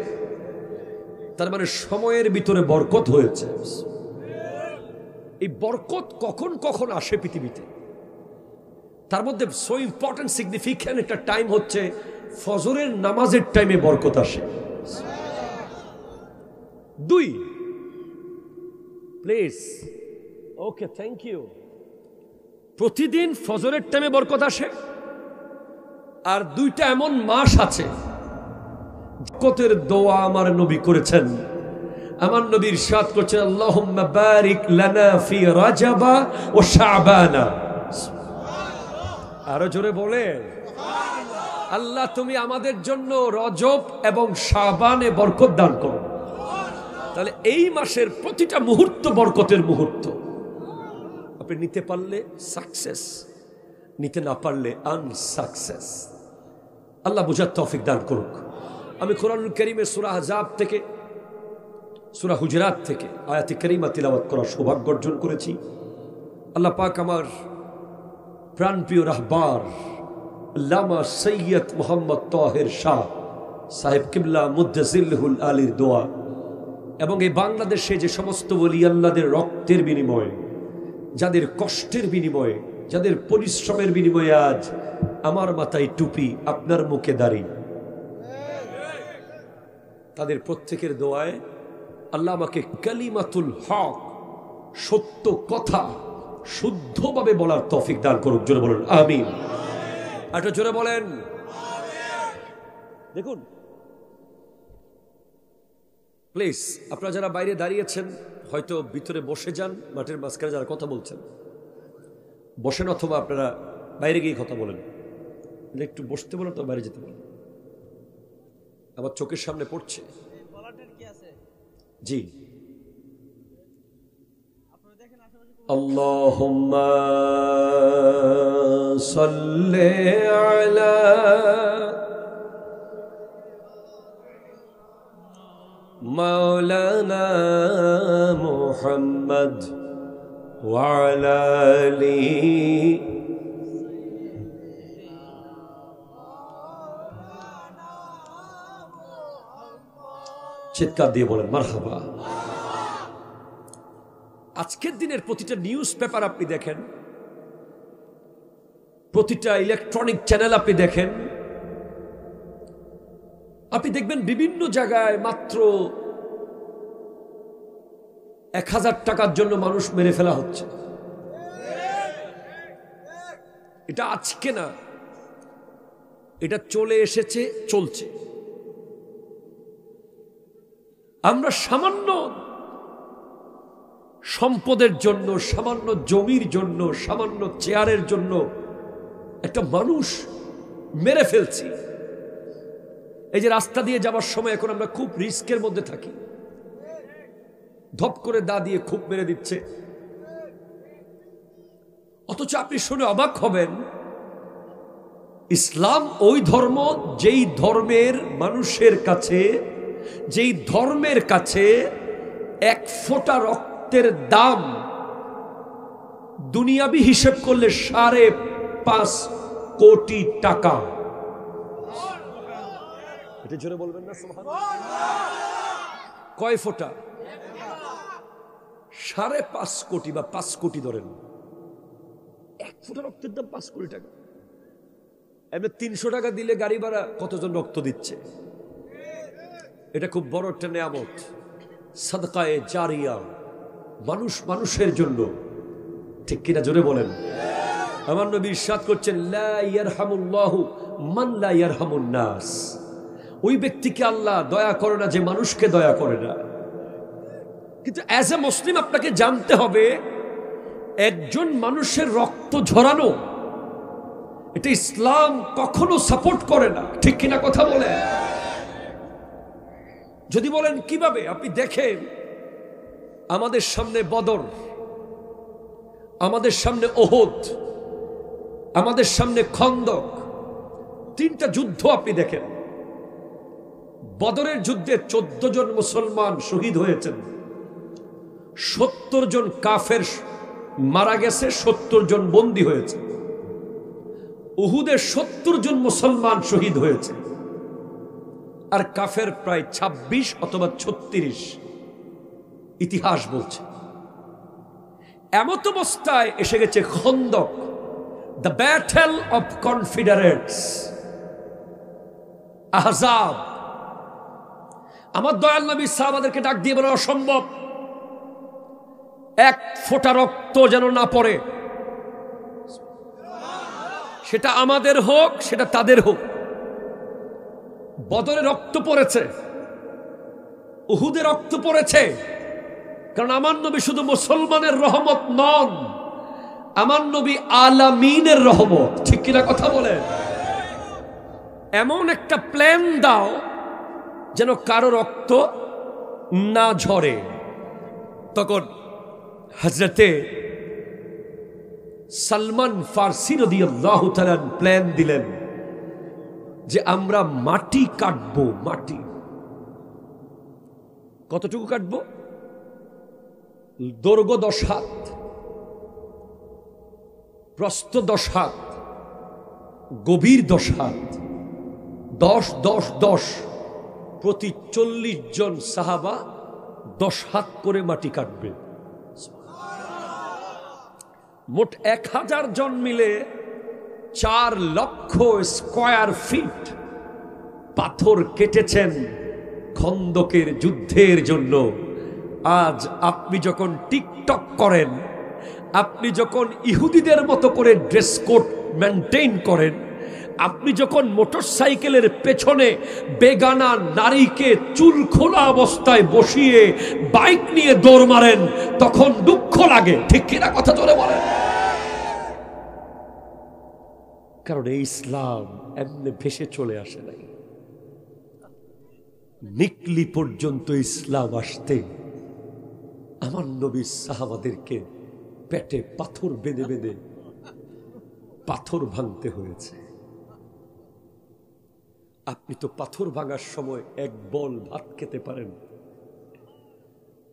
তার মানে সময়ের ভিতরে বরকত হয়েছে। এই বরকত কখন কখন আসে পৃথিবীতে, তার মধ্যে সো ইম্পর্টেন্ট সিগনিফিক্যান্ট একটা টাইম হচ্ছে ফজরের নামাজের টাইমে বরকত আসে। 2, প্লিজ, ওকে, থ্যাংক ইউ। প্রতিদিন ফজরের টাইমে বরকত আসে। আর 2টা এমন মাস আছে বরকতের দোয়া আমার নবী করেছেন। আমার নবী ইরশাদ করেছেন, আল্লাহুম্মা বারিক লানা ফি রাজাবা ও শাবানা। আরো জোরে বলে, আল্লাহ তুমি আমাদের জন্য রজব এবং শাবানে বরকত দান করো। তাহলে এই মাসের প্রতিটা মুহূর্ত বরকতের মুহূর্ত। আপনি নিতে পারলে সাকসেস, নিতে না পারলে আনসাকসেস। আল্লাহ বুঝার তৌফিক দান করুক। আমি কোরআনুল কারীমের সূরা আহজাব থেকে, সূরা হুজুরাত থেকে আয়াতে কারিমা তিলাওয়াত করার সৌভাগ্য অর্জন করেছি। আল্লাহ পাক আমার প্রাণপ্রিয় রাহবার আল্লামা সৈয়দ মোহাম্মদ তাহের শাহ সাহেব কিবলা মুদ্দাজিল্লুল আলীর দোয়া এবং এই বাংলাদেশে যে সমস্ত ওলি আল্লাহদের রক্তের বিনিময়ে, যাদের কষ্টের বিনিময়ে, যাদের পরিশ্রমের বিনিময়ে আজ আমার মাথায় টুপি, আপনার মুখে দাড়ি, তাদের প্রত্যেকের দোয়ায় আল্লাহ আমাকে কালিমাতুল হক, সত্য কথা শুদ্ধভাবে বলার তৌফিক দান করুক। জোরে বলেন আমিন। একটা জোরে বলেন। দেখুন প্লিজ, আপনারা যারা বাইরে দাঁড়িয়েছেন হয়তো ভিতরে বসে যান, মাঠের মাঝখানে যারা কথা বলছেন বসেন, অথবা আপনারা বাইরে গিয়ে কথা বলেন। একটু বসতে বলেন, তো বাইরে যেতে বলেন। আমার চোখের সামনে পড়ছে। জি, আল্লাহুম্মা সাল্লি আলা মাওলানা মুহাম্মদ ওয়া আলা আলিহি চিৎকার দিয়ে বলেন মারহাবা। আজকের দিনের প্রতিটা নিউজ পেপার আপনি দেখেন, প্রতিটা ইলেকট্রনিক চ্যানেল আপনি দেখেন, আপনি দেখবেন বিভিন্ন জায়গায় মাত্র 1000 টাকার জন্য মানুষ মেরে ফেলা হচ্ছে। এটা আজকে না, এটা চলে এসেছে, চলছে। আমরা সামান্য সম্পদের জন্য, সামান্য জমির জন্য, সামান্য চেয়ারের জন্য একটা মানুষ মেরে ফেলছি। এই যে রাস্তা দিয়ে যাওয়ার সময় এখন আমরা খুব রিস্কের মধ্যে থাকি, ধপ করে দা দিয়ে খুব মেরে দিচ্ছে। অথচ আপনি শুনে অবাক হবেন, ইসলাম ওই ধর্ম যেই ধর্মের মানুষের কাছে, যেই ধর্মের কাছে এক ফোঁটা রক্তের দাম দুনিয়াবি হিসেব করলে 5.5 কোটি টাকা। এটা জোরে বলবেন না সুবহানাল্লাহ। কয় ফোঁটা? 5.5 কোটি বা 5 কোটি ধরেন। এক ফোঁটা রক্তের দাম 5 কোটি টাকা। এমনি 300 টাকা দিলে গাড়ি ভাড়া কতজন রক্ত দিচ্ছে? এটা খুব বড় একটা নিয়ামত, সাদকায়ে জারিয়া, মানুষ মানুষের জন্য। ঠিক কিনা জোরে বলেন। আমার নবী ইরশাদ করছেন, লা ইয়ারহামুল্লাহু মান লা ইয়ারহামুন নাস। ওই ব্যক্তিকে আল্লাহ দয়া করে না যে মানুষকে দয়া করে না। কিন্তু অ্যাজ এ মুসলিম আপনাকে জানতে হবে, একজন মানুষের রক্ত ঝরানো এটা ইসলাম কখনো সাপোর্ট করে না। ঠিক কিনা কথা বলে? যদি বলেন কিভাবে, আপনি দেখেন আমাদের সামনে বদর, আমাদের সামনে ওহদ, আমাদের সামনে খন্দক, 3টা যুদ্ধ আপনি দেখেন। বদরের যুদ্ধে 14 জন মুসলমান শহীদ হয়েছেন, 70 জন কাফের মারা গেছে, 70 জন বন্দী হয়েছে। উহুদে 70 জন মুসলমান শহীদ হয়েছে, আর কাফের প্রায় 26 অথবা 36। ইতিহাস বলছে। এমত অবস্থায় এসে গেছে খন্দক, দ্য ব্যাটেল অফ কনফিডারেটস, আহজাব। আমার দয়াল নবী সাহাবাদেরকে ডাক দিয়ে বলা অসম্ভব, এক ফোঁটা রক্ত যেন না পড়ে, সেটা আমাদের হোক, সেটা তাদের হোক। বদরে রক্ত পড়েছে, উহুদে রক্ত পড়েছে, কারণ আমার নবী শুধু মুসলমানের রহমত নন, আমার নবী আলামিনের রহমত, ঠিক কিনা কথা বলে? এমন একটা প্ল্যান দাও যেন কারো রক্ত না ঝরে। তখন হযরতে সালমান ফারসি রাদিয়াল্লাহু তাআলা প্ল্যান দিলেন যে আমরা মাটি কাটবো। মাটি কতটুকু কাটবো? দৈর্ঘ্য 10 হাত, প্রস্থ 10 হাত, গভীর 10 হাত, 10 10 10, প্রতি 40 জন সাহাবা 10 হাত করে মাটি কাটবে। মোট 1000 জন মিলে 4 লক্ষ স্কয়ার ফিট পাথর কেটেছেন খন্দকের যুদ্ধের জন্য। আজ আপনি যখন টিকটক করেন, আপনি যখন ইহুদিদের মতো করে ড্রেস কোড মেনটেইন করেন, আপনি যখন মোটরসাইকেলের পেছনে বেগানা নারীকে চুল খোলা অবস্থায় বসিয়ে বাইক নিয়ে দৌড় মারেন, তখন দুঃখ লাগে, ঠিক কিনা কথা জোরে বলেন? কারণ এই ইসলাম এমনি ভেসে চলে আসে নাই। নিকলি পর্যন্ত ইসলাম আসতে আমার নবী সাহাবাদেরকে পেটে পাথর বেঁধে বেঁধে পাথর ভাঙতে হয়েছে। আপনি তো পাথর ভাঙার সময় এক বল ভাত খেতে পারেন,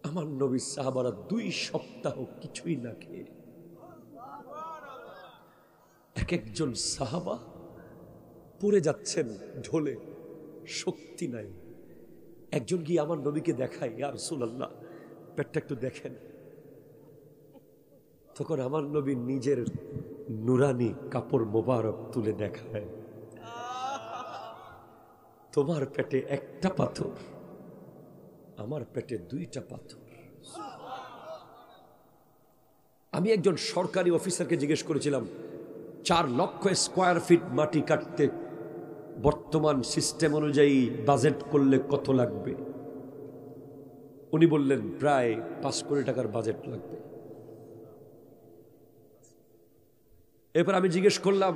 আমার নবী সাহাবারা 2 সপ্তাহ কিছুই না খেয়ে, এক একজন সাহাবা পড়ে যাচ্ছেন ঢলে, শক্তি নাই। একজন গিয়ে আমার নবীকে দেখায়, ইয়া রাসূলুল্লাহ পেটটা একটু দেখেন। তখন আমার নবী নিজের নুরানি কাপড় মোবারক তুলে দেখায়, তোমার পেটে একটা পাথর, আমার পেটে 2টা পাথর। আমি একজন সরকারি অফিসারকে জিজ্ঞেস করেছিলাম 4 লক্ষ স্কয়ার ফিট মাটি কাটতে বর্তমান সিস্টেম অনুযায়ী বাজেট করলে কত লাগবে? উনি বললেন প্রায় 5 কোটি টাকার বাজেট লাগবে। এরপর আমি জিজ্ঞেস করলাম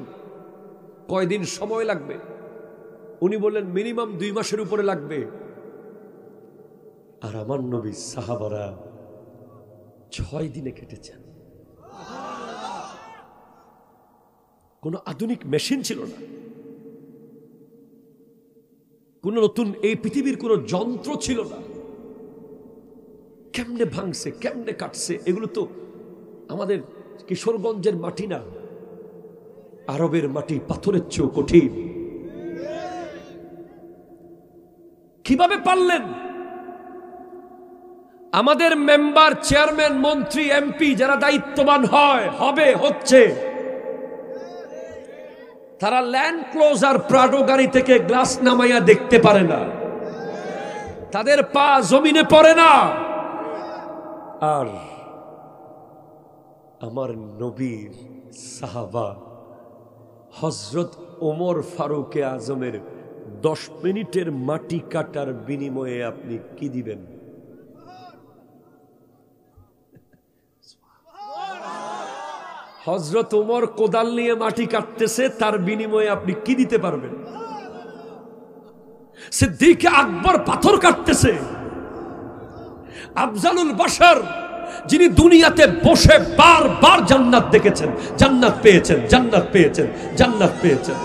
কয়দিন সময় লাগবে? উনি বললেন মিনিমাম 2 মাসের উপরে লাগবে। আর আমার নবী সাহাবারা 6 দিনে কেটেছেন। কোনো আধুনিক মেশিন ছিল না, কোন নতুন এই পৃথিবীর কোন যন্ত্র ছিল না। কেমনে ভাঙছে, কেমনে কাটছে, এগুলো তো আমাদের কিশোরগঞ্জের মাটি না, আরবের মাটি, পাথরের চেয়েও কঠিন। কিভাবে পারলেন? আমাদের মেম্বার, চেয়ারম্যান, মন্ত্রী, এমপি যারা দায়িত্ববান হবে, হচ্ছে, তারা ল্যান্ড ক্লোজার প্রাডো গাড়ি থেকে গ্লাস নামাইয়া দেখতে পারে না, তাদের পা জমিনে পড়ে না। আর আমার নবীর সাহাবা হযরত ওমর ফারুক আজমের 10 মিনিটের মাটি কাটার বিনিময়ে আপনি কি দিবেন? হযরত ওমর কোদাল নিয়ে মাটি কাটতেছে, তার বিনিময়ে আপনি কি দিতে পারবেন? সিদ্দিক আকবর পাথর কাটতেছে, আফজালুল বাশার যিনি দুনিয়াতে বসে বারবার জান্নাত দেখেছেন, জান্নাত পেয়েছেন, জান্নাত পেয়েছেন, জান্নাত পেয়েছেন,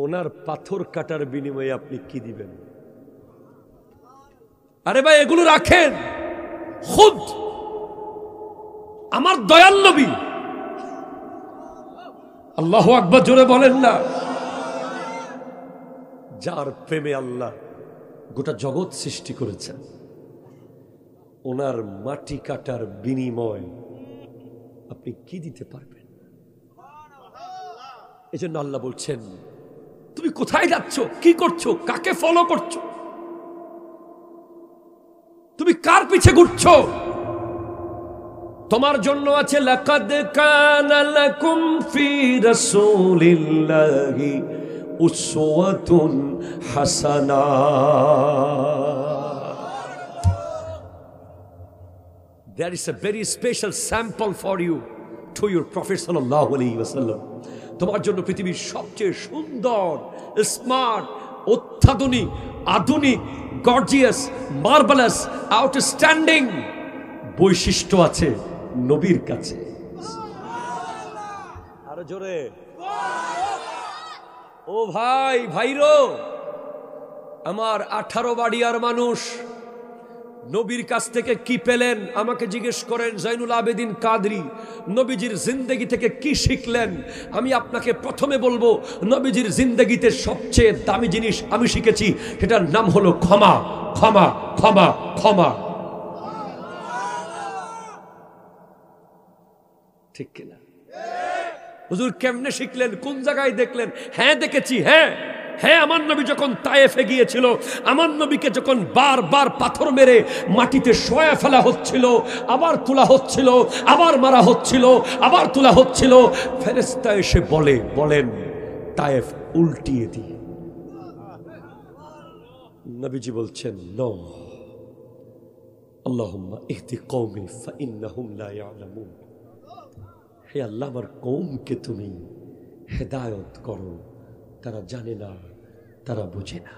ওনার পাথর কাটার বিনিময়ে আপনি কি দিবেন? আরে ভাই এগুলো রাখেন, খুদ আমার দয়াল নবী, আল্লাহু আকবার জোরে বলেন না, যার প্রেমে আল্লাহ গোটা জগৎ সৃষ্টি করেছেন, ওনার মাটি কাটার বিনিময় আপনি কি দিতে পারবেন? এজন্য আল্লাহ বলছেন তুমি কোথায় যাচ্ছ, কি করছো, কাকে ফলো করছো, তুমি কার পিছে ঘুরছো? তোমার জন্য আছে লাকাদ কানা লাকুম ফি রাসূলিল্লাহি উসওয়াতুন হাসানাহ। there is a very special sample for you to your Prophet sallallahu alaihi wasallam. তোমার জন্য পৃথিবীর সবচেয়ে সুন্দর, স্মার্ট, অত্যাধুনিক, আধুনিক, গর্জিয়াস, মার্ভেলাস, আউটস্ট্যান্ডিং বৈশিষ্ট্য আছে নবীর কাছে। আরো জোরে। ও ভাই, ভাইরো আমার 18 বাড়িয়ার মানুষ নবীর কাছ থেকে কি পেলেন আমাকে জিজ্ঞেস করেন জয়নুল আবেদিন কাদরি। নবীজির জিন্দেগি থেকে কি শিখলেন? আমি আপনাকে প্রথমে বলবো, নবীজির জিন্দেগিতে সবচেয়ে দামি জিনিস আমি শিখেছি, সেটার নাম হলো ক্ষমা, ক্ষমা, ক্ষমা, ক্ষমা। ঠিক কিনা? হুজুর কেমনে শিখলেন? কোন জায়গায় দেখলেন? হ্যাঁ দেখেছি, হ্যাঁ হ্যাঁ, আমার নবী যখন তায়েফে গিয়েছিল, আমার নবীকে যখন বারবার পাথর মেরে মাটিতে শোয়া ফেলা হচ্ছিল, আবার তোলা হচ্ছিল, আবার মারা হচ্ছিল, আবার তোলা হচ্ছিল, ফেরেশতা এসে বলেন তায়েফ উল্টিয়ে দিয়ে। নবীজি বলছেন নো, আল্লাহুম্মা ইহদি কওমি ফাইন্নাহুম লা ইয়ালামুন। হে আল্লাহ, আমার কওমকে তুমি হেদায়েত করো, তারা জানে না, তারা বুঝে না।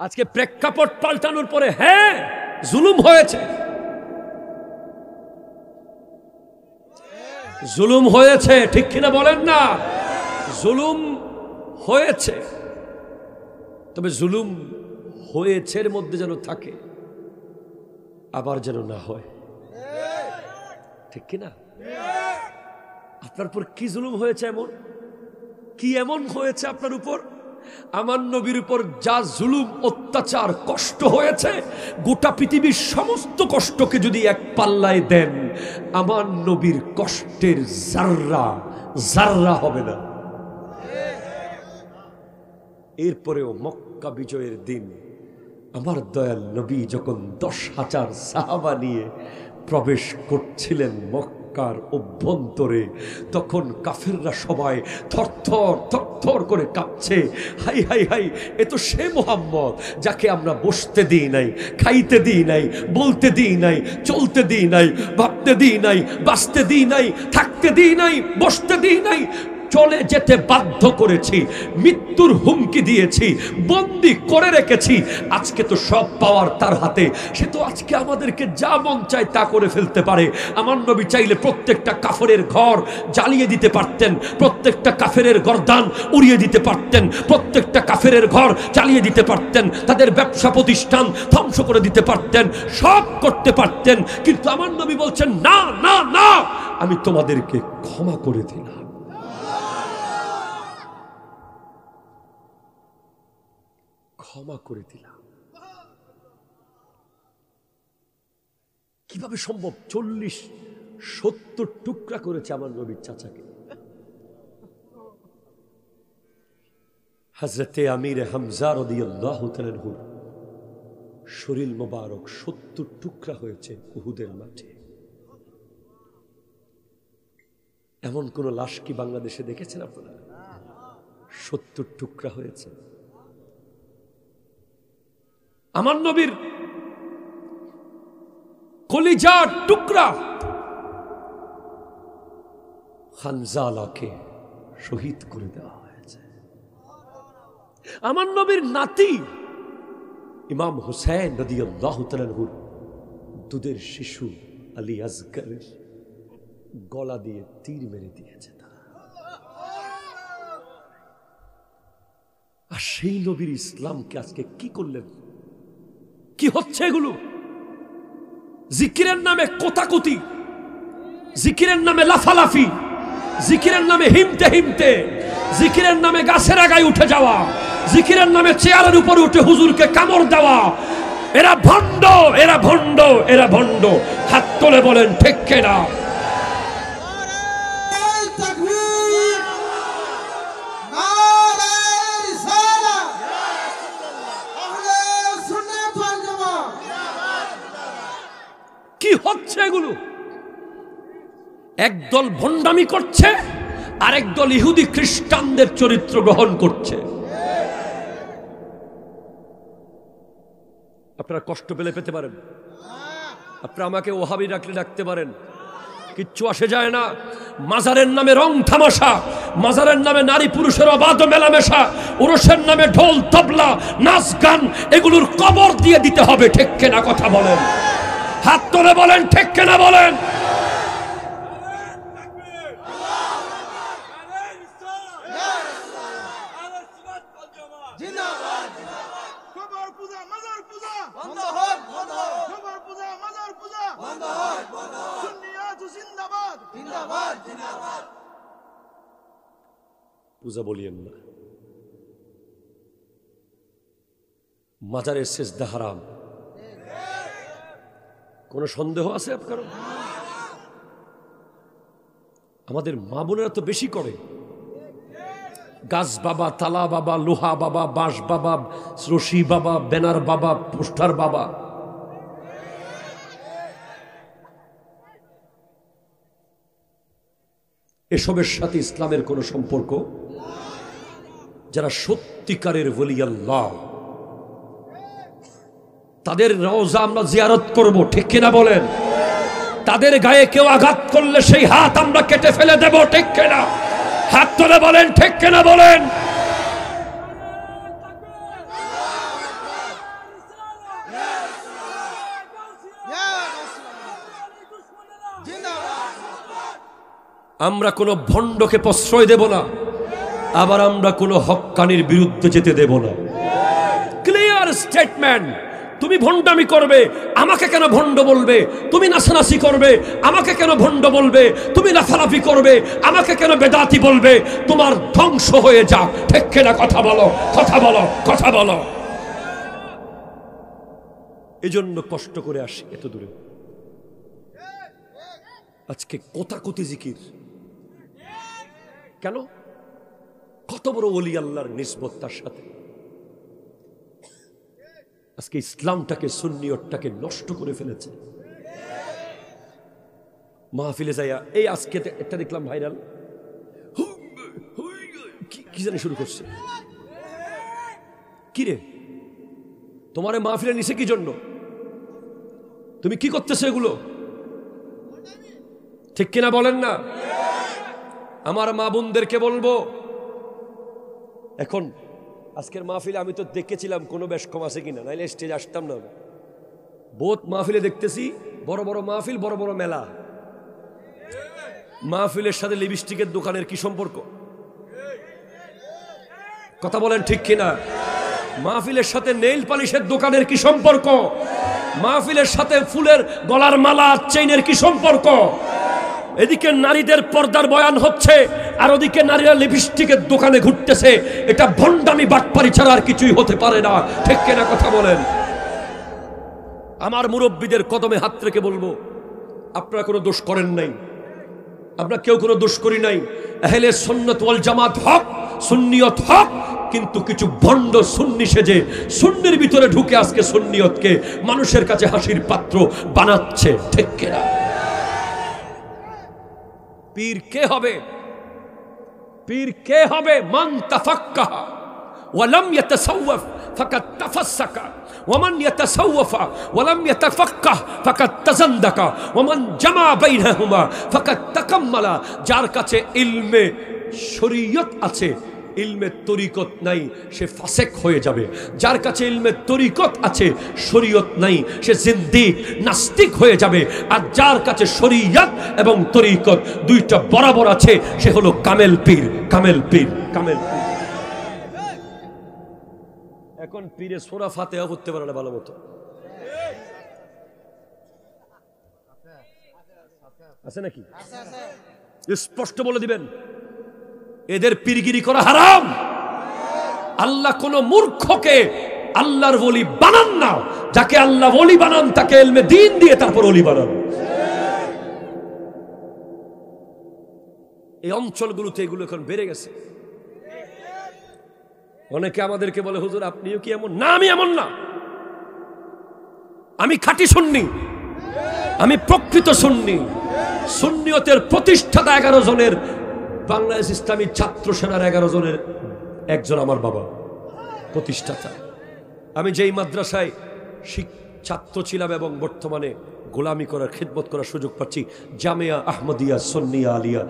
আজকে প্রেক্ষাপট পাল্টানোর পরে হ্যাঁ জুলুম হয়েছে, জুলুম হয়েছে, ঠিক কিনা বলেন না? জুলুম হয়েছে, তবে জুলুম হয়েছে এর মধ্যে যেন থাকে, আবার যেন না হয়, ঠিক কিনা? আপনার উপর কি জুলুম হয়েছে? এমন কি এমন হয়েছে আপনার উপর? আমার নবীর উপর যা জুলুম, অত্যাচার, কষ্ট হয়েছে, গোটা পৃথিবীর সমস্ত কষ্টকে যদি এক পাল্লায় দেন, আমার নবীর কষ্টের জাররা জাররা হবে না। এরপরেও মক্কা বিজয়ের দিন আমার দয়াল নবী যখন 10,000 সাহাবা নিয়ে প্রবেশ করছিলেন মক্কার অভ্যন্তরে, তখন কাফেররা সবাই থরথর থরথর করে কাঁপছে। হাই হাই হাই, এ তো সে মুহাম্মদ যাকে আমরা বসতে দিই নাই, খাইতে দিই নাই, বলতে দিই নাই, চলতে দিই নাই, ভাবতে দিই নাই, বাঁচতে দিই নাই, থাকতে দিই নাই, বসতে দিই নাই, চলে যেতে বাধ্য করেছি, মৃত্যুর হুমকি দিয়েছি, বন্দি করে রেখেছি। আজকে তো সব পাওয়ার তার হাতে, সে তো আজকে আমাদেরকে যা মন চায় তা করে ফেলতে পারে। আমার নবী চাইলে প্রত্যেকটা কাফেরের ঘর জ্বালিয়ে দিতে পারতেন, প্রত্যেকটা কাফেরের গর্দান উড়িয়ে দিতে পারতেন, প্রত্যেকটা কাফেরের ঘর জ্বালিয়ে দিতে পারতেন, তাদের ব্যবসা প্রতিষ্ঠান ধ্বংস করে দিতে পারতেন, সব করতে পারতেন। কিন্তু আমার নবী বলছেন না না না, আমি তোমাদেরকে ক্ষমা করে দিলাম। ক্ষমা করে দিলাম। কিভাবে সম্ভব? 40-70 টুকরা করেছে আমার নবীর চাচাকে। হযরতে আমির হামজা রাদিয়াল্লাহু তাআলা আনহুর শরীর মোবারক 70 টুকরা হয়েছে উহুদের মাঠে। এমন কোন লাশ কি বাংলাদেশে দেখেছেন আপনারা? 70 টুকরা হয়েছে। আমার নবীর কলিজার টুকরা হানজালাকে শহীদ করে দেওয়া হয়েছে। আমার নবীর নাতি ইমাম হুসাইন রাদিয়াল্লাহু তাআলা আনহুর দুধের শিশু আলী আসগরের গলা দিয়ে তীর মেরে দিয়েছে তারা। আর সেই নবীর ইসলামকে আজকে কি করলেন? কি হচ্ছে এগুলো? জিকিরের নামে কোতাকুতি, জিকিরের নামে লাফালাফি, জিকিরের নামে হিমতে হিমতে, জিকিরের নামে গাছের আগায় উঠে যাওয়া, জিকিরের নামে চেয়ারের উপরে উঠে হুজুরকে কামড় দেওয়া। এরা ভণ্ড, এরা ভণ্ড, এরা ভণ্ড। হাত তুলে বলেন ঠিক কিনা? কি হচ্ছে এগুলো? একদল ভণ্ডামি করছে, আরেক দল ইহুদি খ্রিস্টানদের চরিত্র গ্রহণ করছে। আপনারা কষ্ট পেলে পেতে পারেন, আপনারা আমাকে ওহাবি ডাকলে ডাকতে পারেন, কিচ্ছু আসে যায় না। মাজারের নামে রং তামাশা, মাজারের নামে নারী পুরুষের অবাধ মেলামেশা, উরুসের নামে ঢোল তবলা নাচ গান, এগুলোর কবর দিয়ে দিতে হবে। ঠিক কিনা কথা বলেন? হাত তুলে বলেন ঠিক কিনা বলেন? পূজা বলিয়েন না, মাজারের সেজদা হারাম। কোনো সন্দেহ আছে আপনার? আমাদের মা বোনেরা তো বেশি করে। গাছ বাবা, তালা বাবা, লোহা বাবা, বাঁশ বাবা, রশি বাবা, ব্যানার বাবা, পোস্টার বাবা। এসবের সাথে ইসলামের কোনো সম্পর্ক। যারা সত্যিকারের ওলি আল্লাহ, তাদের রওজা আমরা জিয়ারত করব। ঠিক কিনা বলেন? তাদের গায়ে কেউ আঘাত করলে সেই হাত আমরা কেটে ফেলে দেব। ঠিক কিনা? হাত তুলে বলেন ঠিক কিনা বলেন? আমরা কোনো ভণ্ডকে প্রশ্রয় দেব না, আবার আমরা কোনো হক্কানির বিরুদ্ধে যেতে দেব না। Clear statement. তুমি ভণ্ডামি করবে, আমাকে কেন ভণ্ড বলবে? তুমি নাচানাচি করবে, আমাকে কেন ভণ্ড বলবে? তুমি লাফালাফি করবে, আমাকে কেন বেদাতি বলবে? তোমার ধ্বংস হয়ে যাক। ঠিক কিনা কথা বলো, কথা বলো, কথা বলো। এজন্য কষ্ট করে আসি এত দূরে। আজকে কোতাকুতি জিকির কেন? কত বড় ওলি আল্লাহর নিসবত তার সাথে। আজকে ইসলামটাকে, সুন্নিয়তটাকে নষ্ট করে ফেলেছে। মাহফিলে যাইয়া এই আজকে একটা দেখলাম ভাইরাল, কি জানি শুরু করছে। কি রে, তোমারে মাহফিলে নিছে কি জন্য? তুমি কি করতেছো এগুলো? ঠিক কিনা বলেন না? আমার মা বোনদেরকে বলবো, এখন আজকের মাহফিলে আমি তো দেখেছিলাম কোনো বেশ কম আছে কিনা, নাইলে স্টেজে আসতাম না। বহুত মাহফিলে দেখতেছি বড় বড় মাহফিল, বড় বড় মেলা। মাহফিলের সাথে লিপস্টিকের দোকানের কি সম্পর্ক? কথা বলেন ঠিক কিনা? মাহফিলের সাথে নেইল পালিশের দোকানের কি সম্পর্ক? মাহফিলের সাথে ফুলের গলার মালা, চেইনের কি সম্পর্ক? এদিকে নারীদের পর্দার বয়ান হচ্ছে, আর ওদিকে নারীরা লিপস্টিকের দোকানে ঘুরতেছে। এটা ভণ্ডামি, বাটপারি ছাড়া আর কিছুই হতে পারে না। ঠিক কিনা কথা বলেন? আমার মুরব্বীদের কদমে হাত রেখে বলবো, আপনারা কোনো দোষ করেন নাই, আমরা কেউ কোনো দোষ করি নাই। আহলে সুন্নাত ওয়াল জামাত হক, সুন্নিয়ত হক। কিন্তু কিছু ভণ্ড সুন্নি সেজে সুন্নির ভিতরে ঢুকে আজকে সুন্নিয়তকে মানুষের কাছে হাসির পাত্র বানাচ্ছে। ঠিক কিনা? পীর কে হবে? পীর কে হবে? মান তাফাক্কাহা ওয়া লাম ইয়াতাসাওয়াফ ফাকাদ তাফাসসাকা ওয়া মান ইয়াতাসাওয়াফা ওয়া লাম ইয়াতাফাক্কাহ ফাকাদ তাজান্দাকা ওয়া মান জামা বাইনাহুমা ফাকাদ তাকাম্মালা। যার কাছে ইলমে শরীয়ত আছে, ইলমে তরিকত নাই, সে ফাসেক হয়ে যাবে। যার কাছে ইলমে তরিকত আছে, শরীয়ত নাই, সে জিন্দিক, নাস্তিক হয়ে যাবে। আর যার কাছে শরীয়ত এবং তরিকত দুইটা বরাবর আছে, সে হলো কামেল পীর। কামেল পীর, কামেল পীর। এখন পীরে সূরা ফাতিহা পড়তে পারে না ভালো মতো। আছে নাকি? স্পষ্ট বলে দিবেন, এদের পীরগিরি করা হারাম। আল্লাহ কোন মূর্খকে আল্লাহর ওলি বানান না। যাকে আল্লাহ ওলি বানান তাকে ইলমে দ্বীন দিয়ে তারপর ওলি বানান। এই অঞ্চলগুলোতে এগুলো এখন বেড়ে গেছে। অনেকে আমাদেরকে বলে, হুজুর আপনিও কি এমন? না, আমি এমন না। আমি খাঁটি সুন্নি, আমি প্রকৃত সুন্নি। সুন্নিয়তের প্রতিষ্ঠাতা 11 জনের, বাংলাদেশ ইসলামী ছাত্র সেনার 11 জনের একজন আমার বাবা, প্রতিষ্ঠাতা। আমি যেই মাদ্রাসায় ছাত্র ছিলাম এবং বর্তমানে গোলামি করার খিদমত করার সুযোগ পাচ্ছি। জামিয়া আহমদিয়া সুন্নিয়া আলিয়া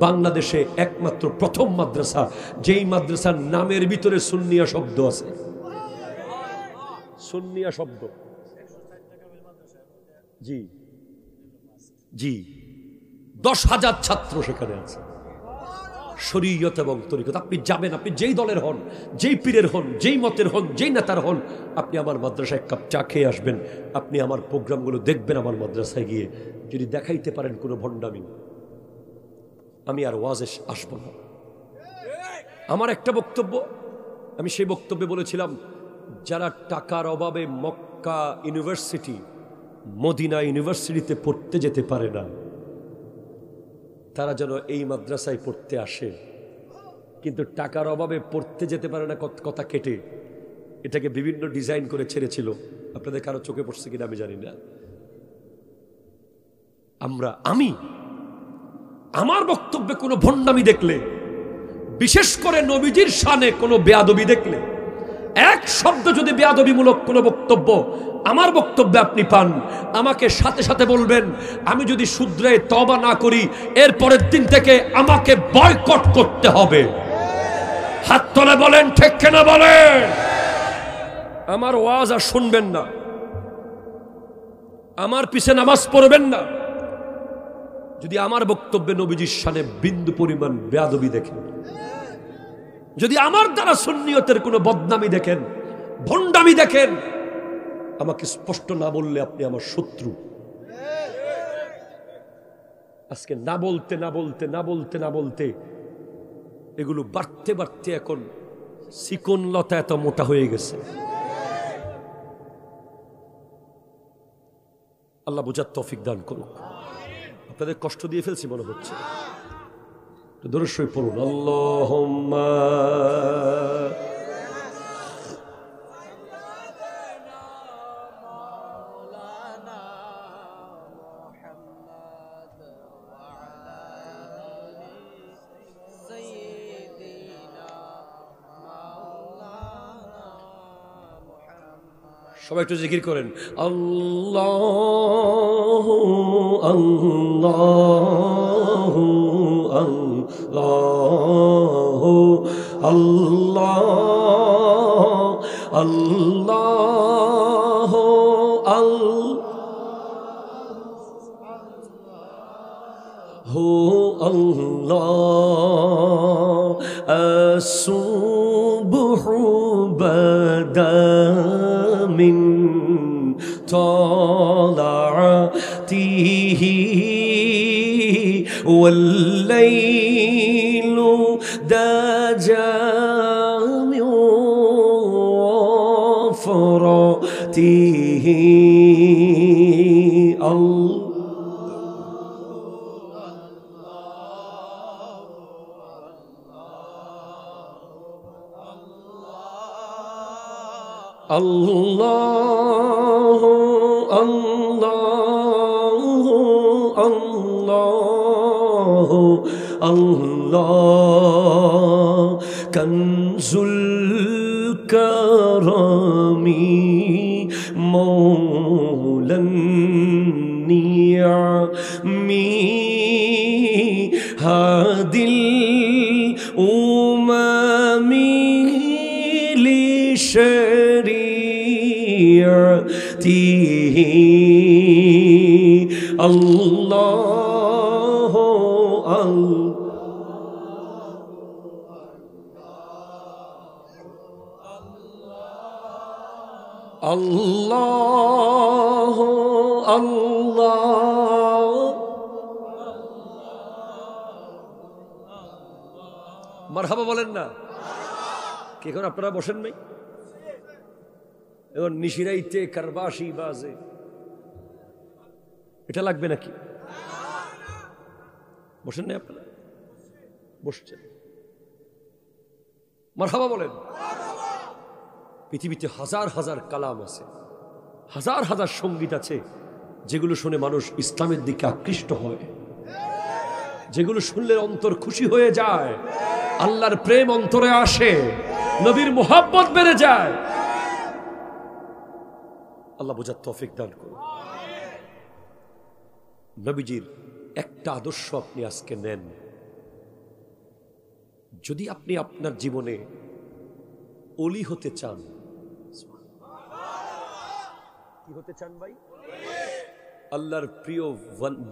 বাংলাদেশে একমাত্র প্রথম মাদ্রাসা যেই মাদ্রাসার নামের ভিতরে সুন্নিয়া শব্দ আছে। সুন্নিয়া শব্দ, জি জি, 10,000 ছাত্র সেখানে আছে, শরীয়ত এবং তরিকত। আপনি যাবেন, আপনি যেই দলের হন, যেই পীরের হন, যেই মতের হন, যেই নেতার হন, আপনি আমার মাদ্রাসায় এক কাপ চা খেয়ে আসবেন। আপনি আমার প্রোগ্রামগুলো দেখবেন আমার মাদ্রাসায় গিয়ে। যদি দেখাইতে পারেন কোনো ভণ্ডামি, আমি আর ওয়াজে আসবো না। আমার একটা বক্তব্য, আমি সেই বক্তব্যে বলেছিলাম, যারা টাকার অভাবে মক্কা ইউনিভার্সিটি, মদিনা ইউনিভার্সিটিতে পড়তে যেতে পারে না, তারা যেন এই মাদ্রাসায় পড়তে আসে। কিন্তু টাকার অভাবে পড়তে যেতে পারে না কথা কেটে এটাকে বিভিন্ন ডিজাইন করে ছেড়েছিল। আপনাদের কারো চোখে পড়ছে কিনা আমি জানি না। আমার বক্তব্যে কোনো ভণ্ডামি দেখলে, বিশেষ করে নবীজির শানে কোনো বেয়াদবি দেখলে, এক শব্দ যদি বেয়াদবিমূলক কোনো বক্তব্য আমার বক্তব্যে আপনি পান, আমাকে সাথে সাথে বলবেন। আমি যদি শুধরে তওবা না করি, এর পরের দিন থেকে আমাকে বয়কট করতে হবে। হাত তুলে বলেন ঠিক কিনা বলেন। আমার ওয়াজ আর শুনবেন না, আমার পিছে নামাজ পড়বেন না যদি আমার বক্তব্যে নবীজির শানে বিন্দু পরিমাণ বেয়াদবি দেখেন। যদি আমার দ্বারা সুন্নিয়তের কোনো বদনামি দেখেন, ভণ্ডামি দেখেন, আমাকে স্পষ্ট না বললে আপনি আমার শত্রু। আজকে না বলতে না বলতে না বলতে না বলতে এগুলো বাড়তে বাড়তে এখন চিকনলতা এত মোটা হয়ে গেছে। আল্লাহ বুঝার তৌফিক দান করুক। আপনাদের কষ্ট দিয়ে ফেলছি মনে হচ্ছে, দরুদ শরীফ পড়ুন। আল্লাহুম্মা সবাই একটু জিকির করেন। আল্লাহু আল্লাহু আল্লাহু আল্লাহ আল্লাহু আল্লাহু আল্লাহ আসুবহু বাদা من طلعته والليل دجى من وفرته الله الله الله الله كنز الكرم مولى النعم هادي الأمم شريعته الله الله الله মারহাবা বলেন না কি? এখন আপনারা বসেন নাই? এখন নিশিরাইতে কারবাসি বাজে, এটা লাগবে নাকি? বসেন নাই আপনারা? বসছেন, মারহাবা বলেন। পৃথিবীতে হাজার হাজার কালাম আছে, হাজার হাজার সঙ্গীত আছে, যেগুলো শুনে মানুষ ইসলামের দিকে আকৃষ্ট হয়, যেগুলো শুনলে অন্তর খুশি হয়ে যায়, আল্লাহর প্রেম অন্তরে আসে, নবীর মুহাব্বত বেড়ে যায়। আল্লাহ বোঝার তৌফিক দান করুন। নবীজির একটা আদর্শ আপনি আজকে নেন। যদি আপনি আপনার জীবনে ওলি হতে চান, কি হতে চান ভাই? আল্লাহর প্রিয়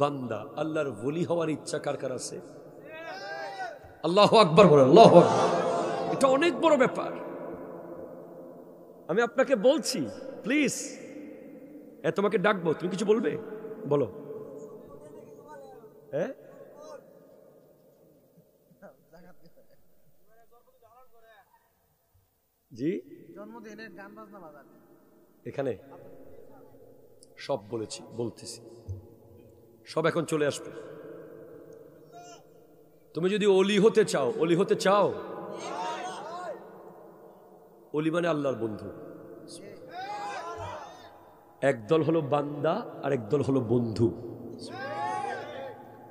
বান্দা, আল্লাহর ওলি হওয়ার ইচ্ছা কার কার আছে? আল্লাহু আকবার বলেন, আল্লাহু আকবার। এটা অনেক বড় ব্যাপার। আমি আপনাকে বলছি, প্লিজ, তোমাকে ডাকবো, তুমি কিছু বলবে? বলো। হ্যাঁ, জি, জন্মদিনের গান বাজনা বাজান এখানে সব বলেছি, বলতেছি, সব এখন চলে আসবে। তুমি যদি ওলি হতে চাও, ওলি হতে চাও, ওলি মানে আল্লাহর বন্ধু। একদল হলো বান্দা আর একদল হলো বন্ধু।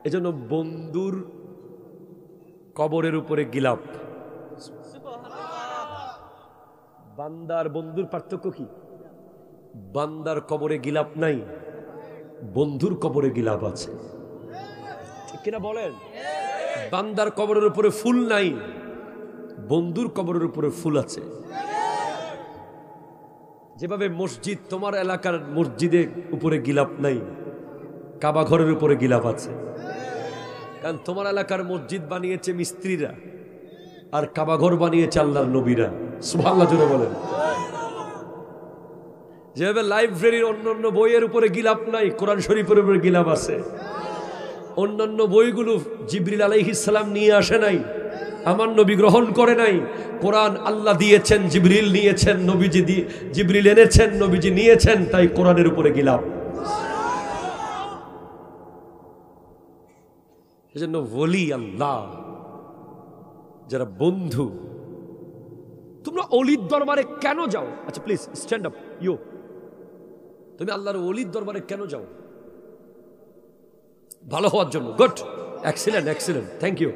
এজন্য বন্ধুর কবরের উপরে গিলাপ। বান্দার বন্ধুর পার্থক্য কি? বান্দার কবরে গিলাপ নাই, বন্ধুর কবরে গিলাপ আছে। ঠিক কিনা বলেন? বান্দার কবরের উপরে ফুল নাই, বন্ধুর কবরের উপরে ফুল আছে। যেভাবে মসজিদ, তোমার এলাকার মসজিদের উপরে গিলাপ নাই, কাবা ঘরের উপরে গিলাপ আছে। কারণ তোমার এলাকার মসজিদ বানিয়েছে মিস্ত্রিরা, আর কাবা ঘর বানিয়েছে আল্লাহর নবীরা। সুবহানাল্লাহ জোরে বলেন। যেভাবে লাইব্রেরির অন্যান্য বইয়ের উপরে গিলাপ নাই, কোরআন শরীফের উপরে গিলাপ আছে। অন্যান্য বইগুলো জিবরিল আলাইহিস সালাম নিয়ে আসে নাই, আমার নবী গ্রহণ করে নাই। কোরআন আল্লাহ দিয়েছেন, জিবরিল নিয়েছেন, নবীজি জিবরিল এনেছেন, নবীজি নিয়েছেন, তাই কোরআনের উপরে গিলাপ। সেজন্য ওলি আল্লাহ যারা বন্ধু, তোমরা অলির দরবারে কেন যাও? আচ্ছা প্লিজ স্ট্যান্ড আপ ইউ। তুমি আল্লাহর অলির দরবারে কেন যাও? ভালো হওয়ার জন্য। Good, excellent, excellent, thank you.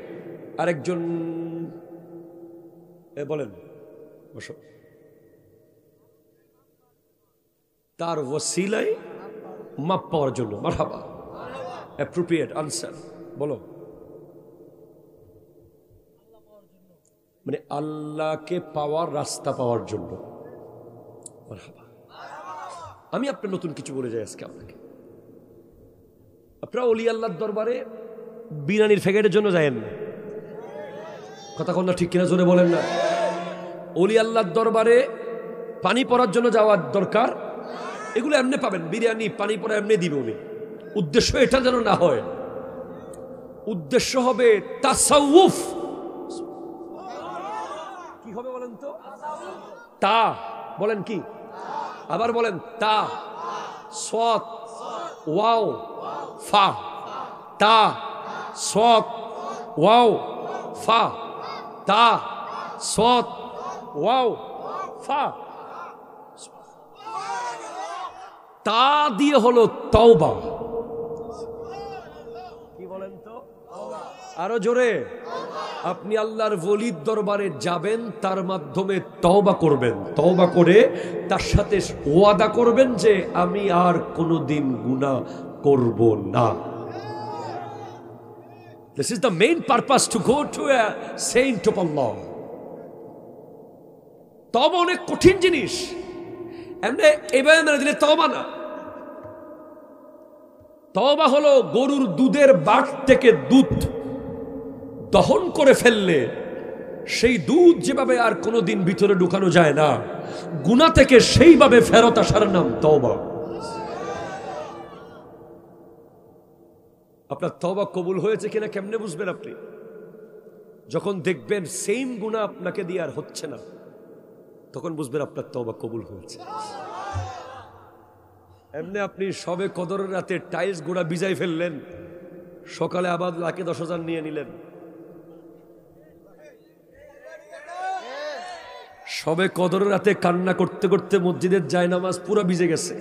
আরেকজন বলেন, বসো। তার ওসিলায় মাপ পাওয়ার জন্য। মারহাবা, অ্যাপ্রোপ্রিয়েট আনসার। বলো। মানে আল্লাহকে পাওয়ার রাস্তা পাওয়ার জন্য। মারহাবা। আমি আপনার নতুন কিছু বলে যাই আজকে আপনাকে। আপনারা ওলি আল্লাহর দরবারে বিরিয়ানির প্যাকেটের জন্য যায়েন না। কথা কোন ঠিক কিনা জোরে বলেন না। ওলি আল্লাহর দরবারে পানি পড়ার জন্য যাওয়ার দরকার। এগুলো এমনি পাবেন, বিরিয়ানি পানি পড়া এমনি দিবে উনি। উদ্দেশ্য এটা যেন না হয়, উদ্দেশ্য হবে তাসাউফ। কি হবে বলেন তো? তা বলেন কি? আবার বলেন। তা, সাদ, ওয়াও, ফা। তা, সাদ, ওয়াও, ফা। তা, সাদ, ওয়াও, ফা। তা দিয়ে হলো তওবা। কি বলেন তো? আরো জোরে। আপনি আল্লাহর ওলির দরবারে যাবেন, তার মাধ্যমে তওবা করবেন। তওবা করে তার সাথে ওয়াদা করবেন যে আমি আর কোনোদিন গুনাহ করব না। This is the main purpose to go to a saint of Allah. তওবা অনেক কঠিন জিনিস, এমনি এভাবে মেরে দিলে তওবা না। তওবা হলো গরুর দুধের বাট থেকে দুধ দহন করে ফেললে সেই দুধ যেভাবে আর কোনোদিন ভিতরে ঢুকানো যায় না, গুনাহ থেকে সেইভাবে ফেরত আসার নাম তওবা। আপনার তওবা কবুল হয়েছে কিনা কেমনে বুঝবেন আপনি? যখন দেখবেন সেম গুনাহ আপনাকে দিয়ে আর হচ্ছে না, তখন বুঝবেন আপনার তওবা কবুল হয়েছে। এমনি আপনি সবে কদরের রাতে টাইলস গোড়া ভিজাই ফেললেন, সকালে আবার লাখে 10,000 নিয়ে নিলেন। সবে কদরের রাতে কান্না করতে করতে মসজিদের জায়নামাজ পুরো ভিজে গেছে।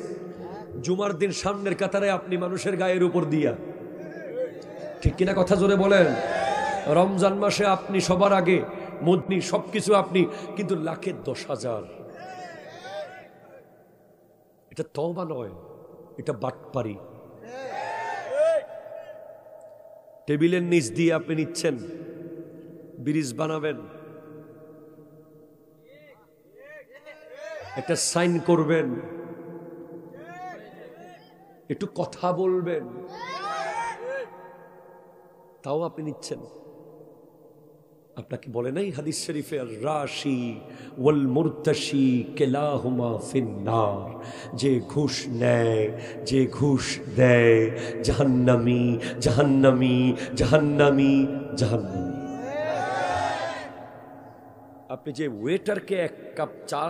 জুমার দিন সামনের কাতারে আপনি মানুষের গায়ের উপর দিয়া। ঠিক কিনা কথা জোরে বলেন। রমজান মাসে আপনি সবার আগে মদনি সবকিছু আপনি, কিন্তু লাখে 10,000। এটা তওবা নয়, এটা বাটপারি। টেবিলের নিচ দিয়ে আপনি নিচ্ছেন, ব্রিজ বানাবেন, একটা সাইন করবেন, একটু কথা বলবেন, তাও আপনি নিচ্ছেন। আপনাকে বলে নাই হাদিস শরীফে, আর রাশি ওয়াল মুরতাশি কিলাহুমা ফিন্নার, যে ঘুষ নেয়, যে ঘুষ দেয়, জাহান্নামী জাহান্নামী জাহান্নামী জাহান্নামী। আপনি যে ওয়েটারকে এক কাপ চা,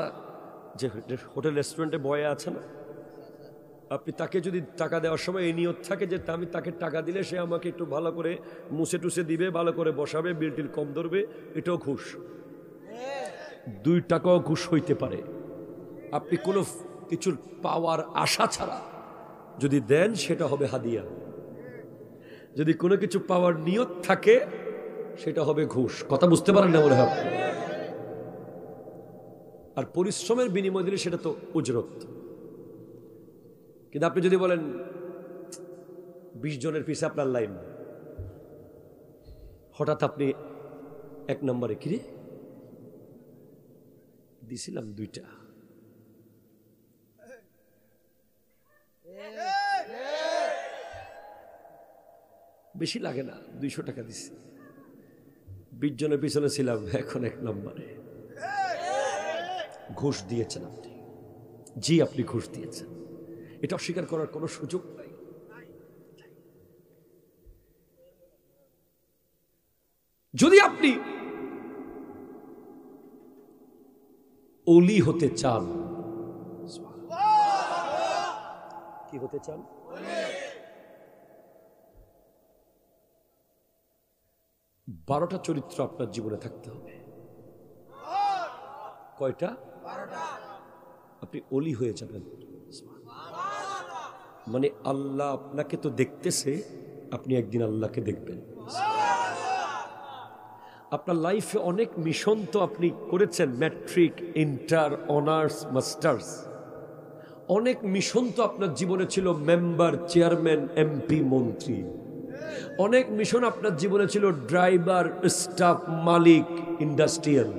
যে হোটেল রেস্টুরেন্টে বয়ে আছে না, আপনি তাকে যদি টাকা দেওয়ার সময় এই নিয়ত থাকে যে আমি তাকে টাকা দিলে সে আমাকে একটু ভালো করে মুছে টুসে দিবে, ভালো করে বসাবে, বিল টিল কম ধরবে, এটাও ঘুষ। 2 টাকাও ঘুষ হইতে পারে। আপনি কোনো কিছুর পাওয়ার আশা ছাড়া যদি দেন সেটা হবে হাদিয়া। যদি কোনো কিছু পাওয়ার নিয়ত থাকে সেটা হবে ঘুষ। কথা বুঝতে পারেন না মনে হয়? আর পরিশ্রমের বিনিময় দিলে সেটা তো উজরত। কিন্তু আপনি যদি বলেন 20 জনের পিছে আপনার লাইন, হঠাৎ আপনি 1 নম্বরে, কিরে দিছিলাম 2টা, বেশি লাগে না, 200 টাকা দিছি, 20 জনের পিছনে ছিলাম, এখন 1 নম্বরে। ঘুষ দিয়েছেন আপনি, জি আপনি ঘুষ দিয়েছেন, এটা অস্বীকার করার কোনো সুযোগ নাই। যদি আপনি ওলি হতে চান, কি হতে চান? 12টা চরিত্র আপনার জীবনে থাকতে হবে। কয়টা? 12টা। আপনি ওলি হয়ে যাবেন। মানে আল্লাহ আপনাকে তো দেখতেছে, আপনি একদিন আল্লাহকে দেখবেন। আপনার লাইফে অনেক মিশন তো আপনি করেছেন, ম্যাট্রিক, ইন্টার, অনার্স, মাস্টার্স। অনেক মিশন তো আপনার জীবনে ছিল, মেম্বার, চেয়ারম্যান, এমপি, মন্ত্রী। অনেক মিশন আপনার জীবনে ছিল, ড্রাইভার, স্টাফ, মালিক, ইন্ডাস্ট্রিয়াল।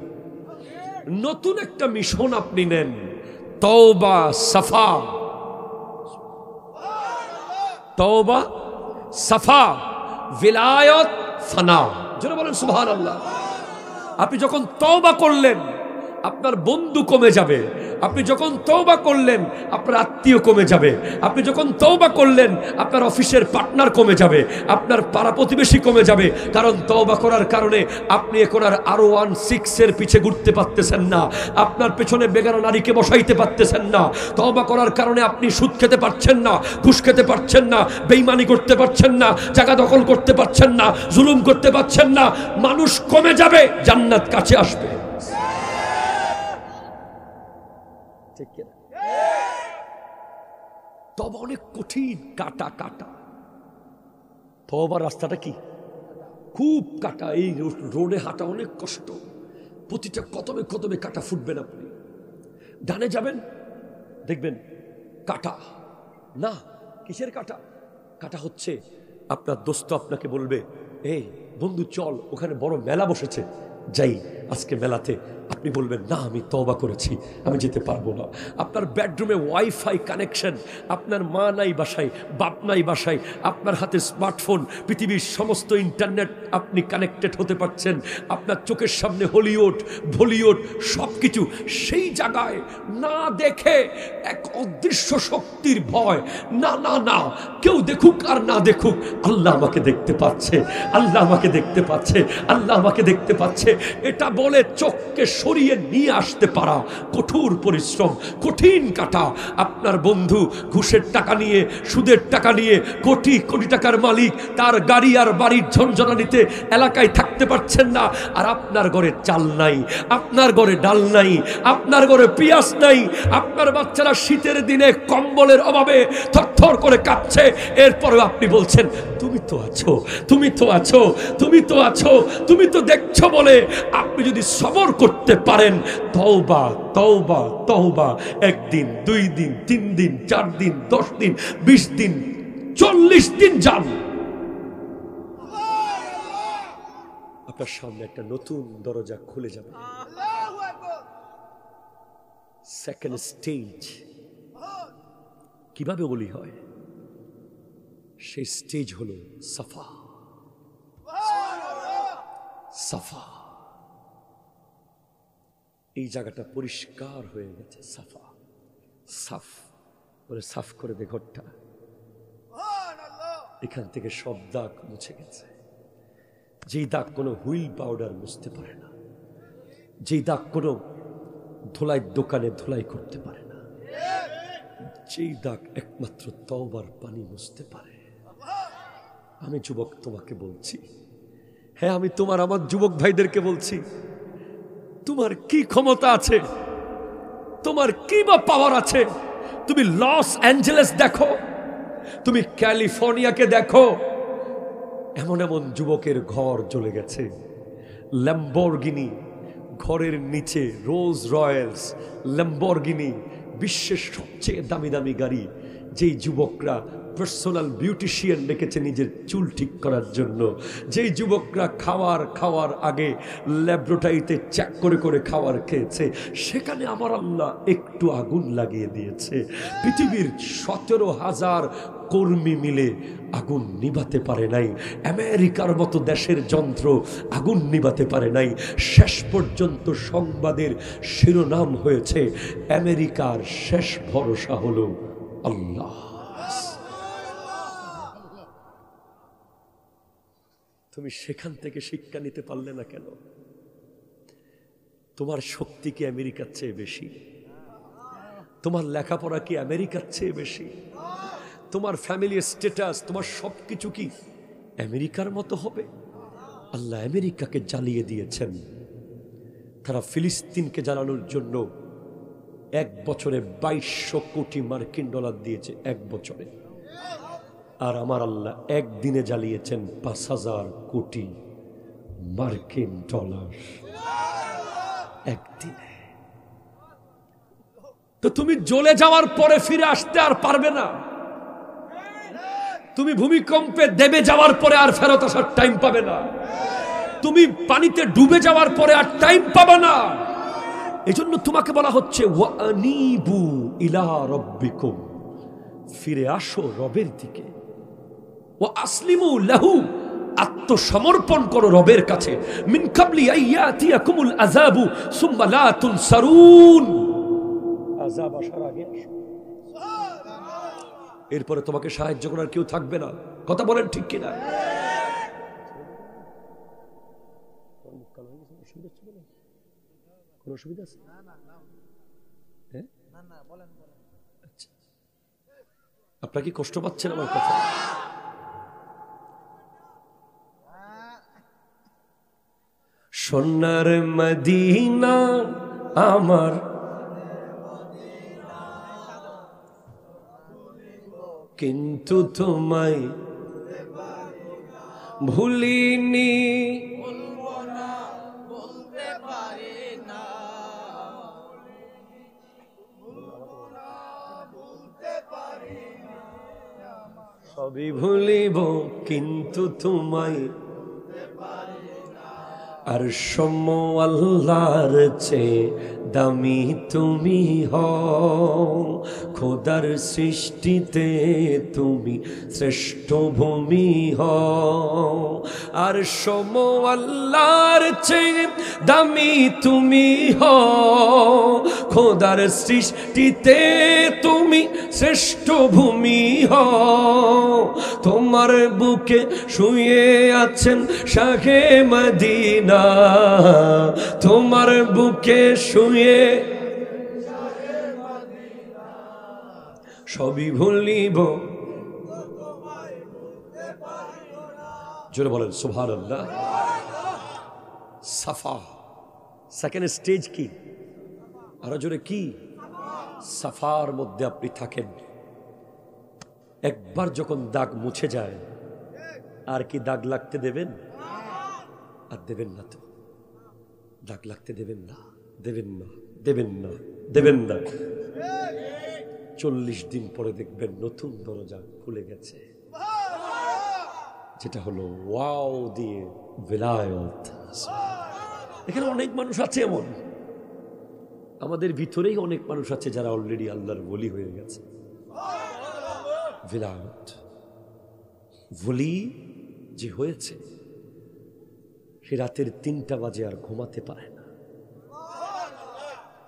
নতুন একটা মিশন আপনি নেন, তওবা সাফা। তওবা সাফা, ভিলায়ত ফানা। যারা বলেন সুবহানাল্লাহ। আপনি যখন তওবা করলেন আপনার বন্ধু কমে যাবে। আপনি যখন তওবা করলেন আপনার আত্মীয় কমে যাবে। আপনি যখন তওবা করলেন আপনার অফিসের পার্টনার কমে যাবে, আপনার পাড়া প্রতিবেশী কমে যাবে। কারণ তওবা করার কারণে আপনি এখন আর R16 পিছে ঘুরতে পারতেছেন না, আপনার পেছনে বেগানা নারীকে বসাইতে পারতেছেন না। তওবা করার কারণে আপনি সুদ খেতে পারছেন না, ঘুষ খেতে পারছেন না, বেঈমানি করতে পারছেন না, জায়গা দখল করতে পারছেন না, জুলুম করতে পারছেন না। মানুষ কমে যাবে, জান্নাত কাছে আসবে। তওবা অনেক কঠিন, কাটা কাটা। তওবার রাস্তাটা কি? খুব কাটা। এই রোডে হাঁটা অনেক কষ্ট, প্রতিটা কদমে কদমে কাটা ফুটবেন। আপনি ডানে যাবেন, দেখবেন কাটা। না, কিসের কাটা? কাটা হচ্ছে আপনার দোস্ত আপনাকে বলবে, এই বন্ধু চল, ওখানে বড় মেলা বসেছে, যাই আজকে মেলাতে। আপনি বলবেন না, আমি তওবা করেছি, আমি যেতে পারবো না। আপনার বেডরুমে ওয়াইফাই কানেকশন, আপনার মা নাই বাসায়, বাপ নাই বাসায়, আপনার হাতে স্মার্টফোন, পৃথিবীর সমস্ত ইন্টারনেট আপনি কানেক্টেড হতে পারছেন। আপনার চোখের সামনে হলিউড, বলিউড সব কিছু। সেই জায়গায় না দেখে এক অদৃশ্য শক্তির ভয়, না না না, কেউ দেখুক আর না দেখুক, আল্লাহ আমাকে দেখতে পাচ্ছে, আল্লাহ আমাকে দেখতে পাচ্ছে, আল্লাহ আমাকে দেখতে পাচ্ছে। এটা বলে চোখকে সরিয়ে নিয়ে আসতে পারা কঠোর পরিশ্রম, কঠিন কাটা। আপনার বন্ধু ঘুষের টাকা নিয়ে, সুদের টাকা নিয়ে কোটি কোটি টাকার মালিক, তার গাড়ি আর বাড়ির ঝনঝনানিতে এলাকায় থাকতে পারছেন না, আর আপনার ঘরে চাল নাই, আপনার ঘরে ডাল নাই, আপনার ঘরে পেঁয়াজ নাই, আপনার বাচ্চারা শীতের দিনে কম্বলের অভাবে থর থরথর করে কাঁপছে, এরপরেও আপনি বলছেন তুমি তো আছো, তুমি তো আছো, তুমি তো আছো, তুমি তো দেখছো বলে। আপনি যদি সবর করতে পারেন, তওবা তওবা তওবা, 1 দিন 2 দিন 3 দিন 4 দিন 10 দিন 20 দিন 40 দিন যান, আপনার সামনে একটা নতুন দরজা খুলে যাবে। সেকেন্ড স্টেজ কিভাবে ওলি হয়, সেই স্টেজ হলো সাফা। সাফা, এই জায়গাটা পরিষ্কার হয়ে গেছে। সাফা, সাফ বলে সাফ করে দে ঘরটা, এখান থেকে সব দাগ মুছে গেছে। যেই দাগ কোনো হুইল পাউডার মুছতে পারে না, যেই দাগ কোনো ধোলাই দোকানে ধোলাই করতে পারে না, যেই দাগ একমাত্র তওবার পানি মুছতে পারে। আমি যুবক তোমাকে বলছি, হ্যাঁ আমি আমার যুবক ভাইদেরকে বলছি, তোমার কি ক্ষমতা আছে, তোমার কি বা পাওয়ার আছে? তুমি লস অ্যাঞ্জেলেস দেখো, তুমি ক্যালিফোর্নিয়াকে দেখো, এমন এমন যুবকের ঘর জ্বলে গেছে। ল্যাম্বরগিনি ঘরের নিচে, রোজ রয়েলস, ল্যাম্বরগিনি বিশ্বের সবচেয়ে দামি দামি গাড়ি। যেই যুবকরা পার্সোনাল বিউটিশিয়ান ডেকেছে নিজের চুল ঠিক করার জন্য, যেই যুবকরা খাওয়ার আগে ল্যাবরেটরিতে চেক করে করে খাবার খেয়েছে, সেখানে আমার আল্লাহ একটু আগুন লাগিয়ে দিয়েছে। পৃথিবীর 17,000 কর্মী মিলে আগুন নিভাতে পারে নাই। আমেরিকার মতো দেশের যন্ত্র আগুন নিভাতে পারে নাই। শেষ পর্যন্ত সংবাদের শিরোনাম হয়েছে, আমেরিকার শেষ ভরসা হলো আল্লাহ। তুমি সেখান থেকে শিক্ষা নিতে পারলে না কেন? তোমার শক্তি কি আমেরিকার চেয়ে বেশি? তোমার লেখাপড়া কি আমেরিকার চেয়ে বেশি? তোমার ফ্যামিলি স্ট্যাটাস, তোমার সবকিছু কি আমেরিকার মতো হবে? আল্লাহ আমেরিকাকে জ্বালিয়ে দিয়েছেন। তারা ফিলিস্তিনকে জ্বালানোর জন্য 1 বছরে 2200 কোটি মার্কিন ডলার দিয়েছে, 1 বছরে। আর আমার আল্লাহ একদিনে জ্বালিয়েছেন 5000 কোটি মার্কিন ডলার একদিনে। তো তুমি জ্বলে যাওয়ার পরে ফিরে আসতে আর পারবে না। তুমি ভূমিকম্পে দেবে যাওয়ার পরে আর ফেরত আসার টাইম পাবে না। তুমি পানিতে ডুবে যাওয়ার পরে আর টাইম পাবে না। এজন্য তোমাকে বলা হচ্ছে ওয়ানিবু ইলা রাব্বিকুম, ফিরে আসো রবের দিকে। ওয়া আসলিমু লাহু, আত্মসমর্পণ করো রবের কাছে। মিন কাবলি আইয়াতিয়াকুমুল আযাবু সুম্মা লা তুনসারুন, আযাব আসার আগে আসো, এরপরে তোমাকে সাহায্য করার কেউ থাকবে না। কথা বলেন ঠিক কিনা? কোন অসুবিধা আছে? আচ্ছা, আপনারা কি কষ্ট পাচ্ছেন আমার কথা? সোনার মদিনা আমার, কিন্তু তোমায় ভুলিনি। সবই ভুলিব কিন্তু তোমায়, আর সম আল্লাহর চেয়ে দামি তুমি হও। খোদার সৃষ্টিতে তুমি শ্রেষ্ঠ ভূমি হও। আর সম আল্লাহর চেয়ে দামি তুমি হও। খোদার সৃষ্টিতে তুমি শ্রেষ্ঠ ভূমি হও। তোমার বুকে শুয়ে আছেন শাহে মদিনা, তোমার বুকে শুয়ে সবই ভুলিব। জোরে বলেন সুবহানাল্লাহ। সাফা, সেকেন্ড স্টেজ কি? আরো জোরে কি? সাফার মধ্যে আপনি থাকেন। একবার যখন দাগ মুছে যায় আর কি দাগ লাগতে দেবেন? আর দেবেন না তো, দাগ লাগতে দেবেন না, দেবেন না, দেবেন না, দেবেন না। 40 দিন পরে দেখবেন নতুন দরজা খুলে গেছে, যেটা হলো ওয়াও দিয়ে বেলায়েত। এখানে অনেক মানুষ আছে এমন, আমাদের ভিতরেই অনেক মানুষ আছে যারা অলরেডি আল্লাহর ওলি হয়ে গেছে। বেলায়েত ওলি যে হয়েছে, সে রাতের 3টা বাজে আর ঘুমাতে পারে না,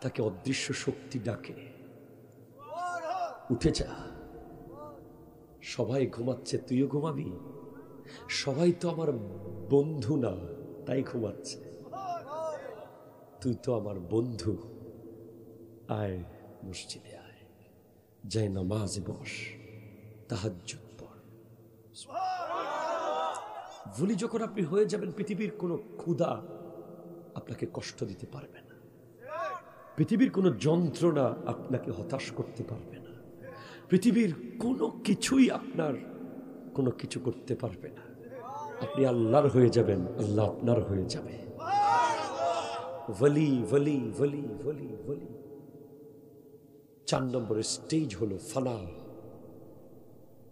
তাকে অদৃশ্য শক্তি ডাকে, উঠে যা, সবাই ঘুমাচ্ছে তুইও ঘুমাবি, সবাই তো আমার বন্ধু না তাই ঘুমাচ্ছে, তুই তো আমার বন্ধু, আয় মসজিদে আয়, যাই নামাজে বস, তাহাজ্জুদ পড়। ওলি যখন আপনি হয়ে যাবেন, পৃথিবীর কোনো ক্ষুধা আপনাকে কষ্ট দিতে পারবে না, পৃথিবীর কোনো যন্ত্রণা আপনাকে হতাশ করতে পারবে না, পৃথিবীর কোনো কিছুই আপনার কোনো কিছু করতে পারবে না। আপনি আল্লাহর হয়ে যাবেন, আল্লাহ আপনার হয়ে যাবে। ওলি ওলি ওলি ওলি ওলি। 4 নম্বরের স্টেজ হলো ফানা।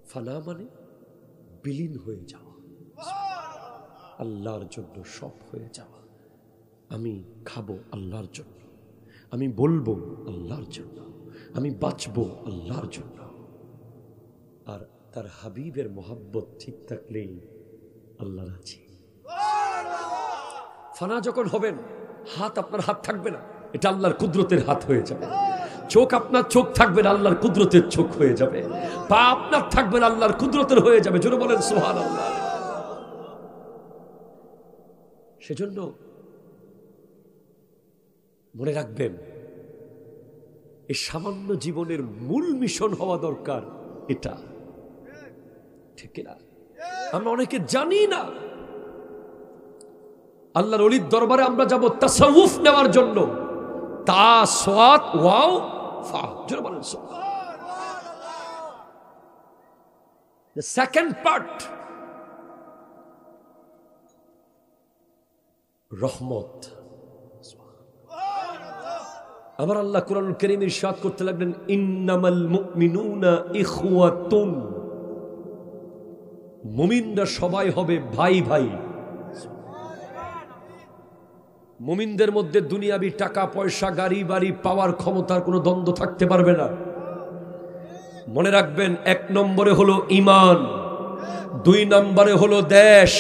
ফানা মানে বিলীন হয়ে যাওয়া, আল্লাহর জন্য সব হয়ে যাওয়া। আমি খাবো আল্লাহর জন্য, আমি বলবো আল্লাহর জন্য, আমি বাঁচবো আল্লাহর জন্য। আর তার হাবিবের মোহাব্বত ঠিক থাকলেই আল্লাহ রাজি। ফানা যখন হবেন, হাত আপনার হাত থাকবে না, এটা আল্লাহর কুদরতের হাত হয়ে যাবে। চোখ আপনার চোখ থাকবে না, আল্লাহর কুদরতের চোখ হয়ে যাবে। পা আপনার থাকবে না, আল্লাহর কুদরতের হয়ে যাবে। জোরে বলেন সুবহানাল্লাহ। সেজন্য মনে রাখবেন, এই সামান্য জীবনের মূল মিশন হওয়া দরকার এটা, ঠিক না? আমরা অনেকে জানি না। আল্লাহর ওলির দরবারে আমরা যাব তাসাউফ নেওয়ার জন্য। তাসওয়াত ওয়াও ফা, জোরে বলেন সুবহানাল্লাহ। The second part, রহমত। আমার আল্লাহ কুরআনুল কারীমে ইরশাদ করতে লাগলেন, ইন্নামাল মুমিনুনা ইখওয়াতুন, মুমিনরা সবাই হবে ভাই ভাই। মুমিনদের মধ্যে দুনিয়াবি টাকা পয়সা গাড়ি বাড়ি পাওয়ার ক্ষমতার কোনো দ্বন্দ্ব থাকতে পারবে না। মনে রাখবেন, 1 নম্বরে হলো ঈমান, 2 নম্বরে হলো দেশ,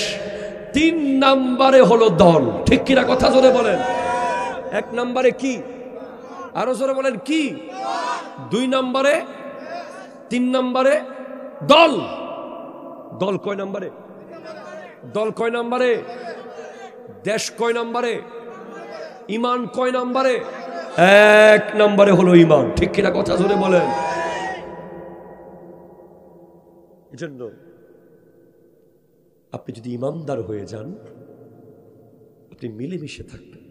3 নম্বরে হলো দল। ঠিক কিনা কথা জোরে বলেন। 1 নম্বরে কি? আরো জোরে বলেন কি? 2 নম্বরে, 3 নম্বরে দল। দল কয় নম্বরে? দল কয় নম্বরে? দেশ কয় নম্বরে? ঈমান কয় নম্বরে? 1 নম্বরে হলো ঈমান। ঠিক কিনা কথা জোরে বলেন। এজন্য আপনি যদি ঈমানদার হয়ে যান, আপনি মিলেমিশে থাকবেন।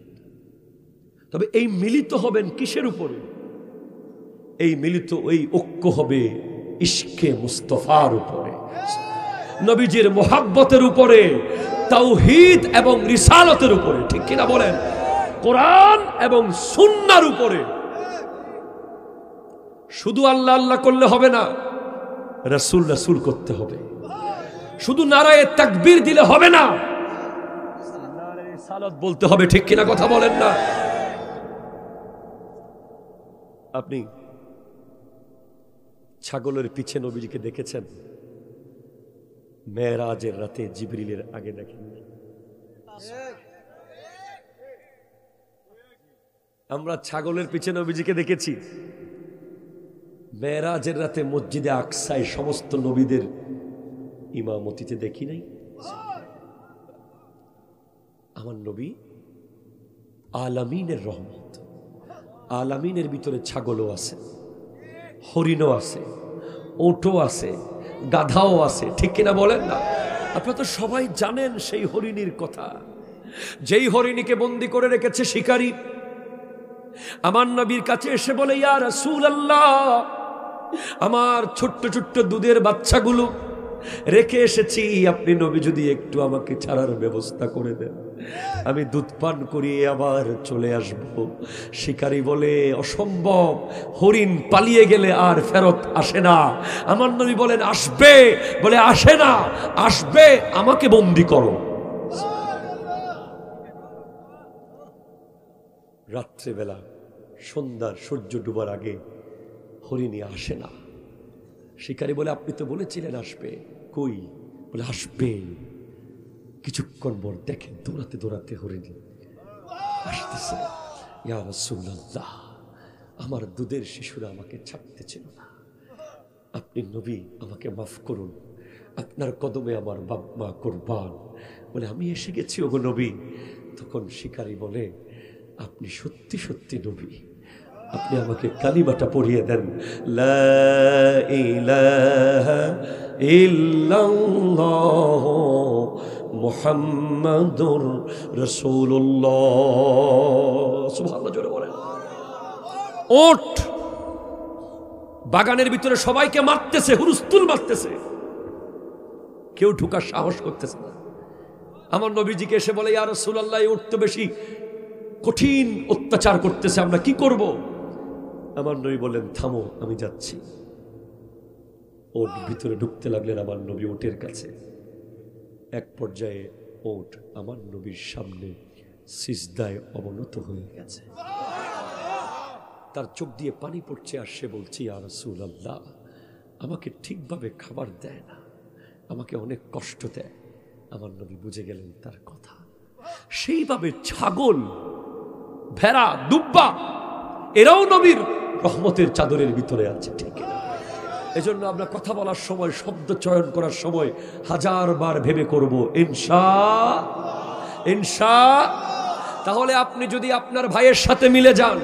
তবে এই মিলিত হবেন কিসের উপরে? এই মিলিত ওই ঐক্য হবে ইশকে মুস্তাফার উপরে, নবীজির মোহাব্বতের উপরে, তাওহীদ এবং রিসালতের উপরে। ঠিক কিনা বলেন? কোরআন এবং সুন্নাহর উপরে। শুধু আল্লাহ আল্লাহ করলে হবে না, রাসূল রাসূল করতে হবে। শুধু নারায়ে তাকবীর দিলে হবে না, নারায়ে রিসালাত বলতে হবে। ঠিক কিনা কথা বলেন না? আপনি ছাগলের পিছে নবীজিকে দেখেছেন? মেরাজের রাতে জিবরিলের আগে দেখেন। আমরা ছাগলের পিছে নবীজিকে দেখেছি, মেরাজের রাতে মসজিদে আকসায় সমস্ত নবীদের ইমামতিতে দেখি নাই। আমার নবী আলামিনের রহমত। আলামিনের ভিতরে ছাগলও আছে, হরিণও আছে, ওটও আছে, গাধাও আছে। ঠিক কিনা বলেন না? আপনারা তো সবাই জানেন সেই হরিণীর কথা, যেই হরিণীকে বন্দী করে রেখেছে শিকারী। আমার নবীর কাছে এসে বলে, ইয়া রাসূলুল্লাহ, আমার ছোট্ট ছোট্ট দুধের বাচ্চাগুলো রেখে এসেছি, আপনি নবী যদি একটু আমাকে ছাড়ার ব্যবস্থা করে দেন, আমি দুধ পান করিয়ে আবার চলে আসব। শিকারী বলে অসম্ভব, হরিণ পালিয়ে গেলে আর ফেরত আসে না। আমার নবী বলেন আসবে, বলে আসে না, আসবে, আমাকে বন্দি করো। রাত্রেবেলা সন্ধ্যার সূর্য ডুবার আগে হরিণী আসে না। শিকারী বলে আপনি তো বলেছিলেন আসবে, কই? বলে আসবে। কিছুক্ষণ পর দেখেন দৌড়াতে দৌড়াতে হরিণী আসতেছে। ইয়া রাসূলুল্লাহ, আমার দুধের শিশুরা আমাকে ছাড়তে ছিল না, আপনি নবী আমাকে মাফ করুন, আপনার কদমে আমার বাপ মা কুরবান। বলে আমি এসে গেছি ওগো নবী। তখন শিকারী বলে আপনি সত্যি সত্যি নবী, আপনি আমাকে কালিমাটা পড়িয়ে দেন, লা ইলাহা ইল্লাল্লাহ মুহাম্মাদুর রাসূলুল্লাহ। সুবহানাল্লাহ জোরে বলেন। ওঠ, বাগানের ভিতরে সবাইকে মারতেছে, হুরুস্তুল মারতেছে, কেউ ঢোকার সাহস করতেছে না। আমার নবীজিকে এসে বলে ইয়া রাসূলুল্লাহ, উঠ তো বেশি কঠিন অত্যাচার করতেছে, আমরা কি করব? আমার নবী বলেন থামো, আমি যাচ্ছি। ওট ভিতরে ঢুকতে লাগলেন আমার নবী ওটের কাছে। এক পর্যায়ে ওট আমার নবীর সামনে সিজদায় অবনত হয়ে গেছে, তার চোখ দিয়ে পানি পড়ছে, আর সে বলছে ইয়া রাসূলুল্লাহ, আমাকে ঠিকভাবে খাবার দেয় না, আমাকে অনেক কষ্ট দেয়। আমার নবী বুঝে গেলেন তার কথা। সেইভাবে ছাগল, ভেড়া, দুব্বা এরাও নবীর রহমতের চাদরের ভিতরে আছে, ঠিক না? এজন্য আমরা কথা বলার সময়, শব্দ চয়ন করার সময় 1000 বার ভেবে করব ইনশাআল্লাহ। তাহলে আপনি যদি আপনার ভাইয়ের সাথে মিলে যান,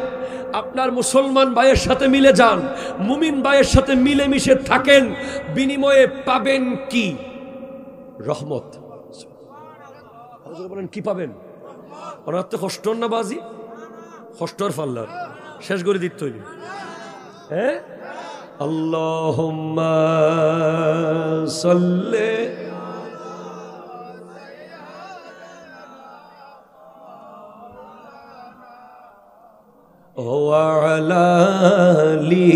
আপনার মুসলমান ভাইয়ের সাথে মিলে যান, মুমিন ভাইয়ের সাথে মিলেমিশে থাকেন, বিনিময়ে পাবেন কি? রহমত। বলেন কি পাবেন? ওনার তো কষ্টর না বাজি, কষ্টর ফাল্লার শেষ করে দিত তৈরি। হ্যাঁ, আল্লাহুম্মা সাল্লি ওয়া আলা আলি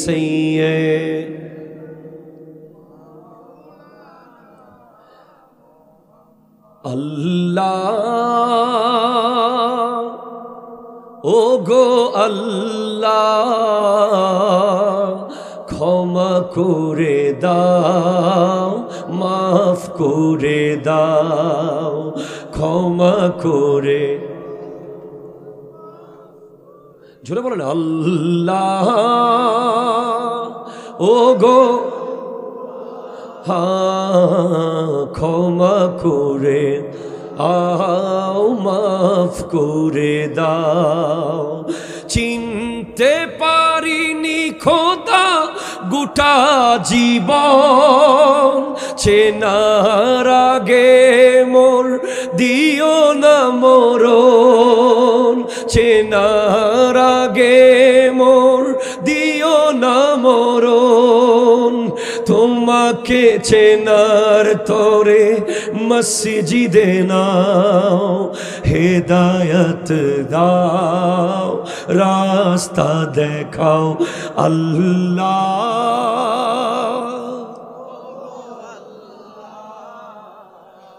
সাইয়্যিদ আল্লাহ, ও গো আল্লাহ, ক্ষমা করে দাও, মাফ করে দাও, ক্ষমা করে। জোরে বলেন আল্লাহ, ও গো ক্ষমা করে আও, মাফ করে দাও। চিনতে পারিনি খোদা গোটা জীবন, চেনার আগে মোর দিও না মরণ, চেনার আগে মোর দিও না মরণ। তোমাকে চেনার তরে মসজিদে নাও, হেদায়ত দাও, রাস্তা দেখাও আল্লাহ।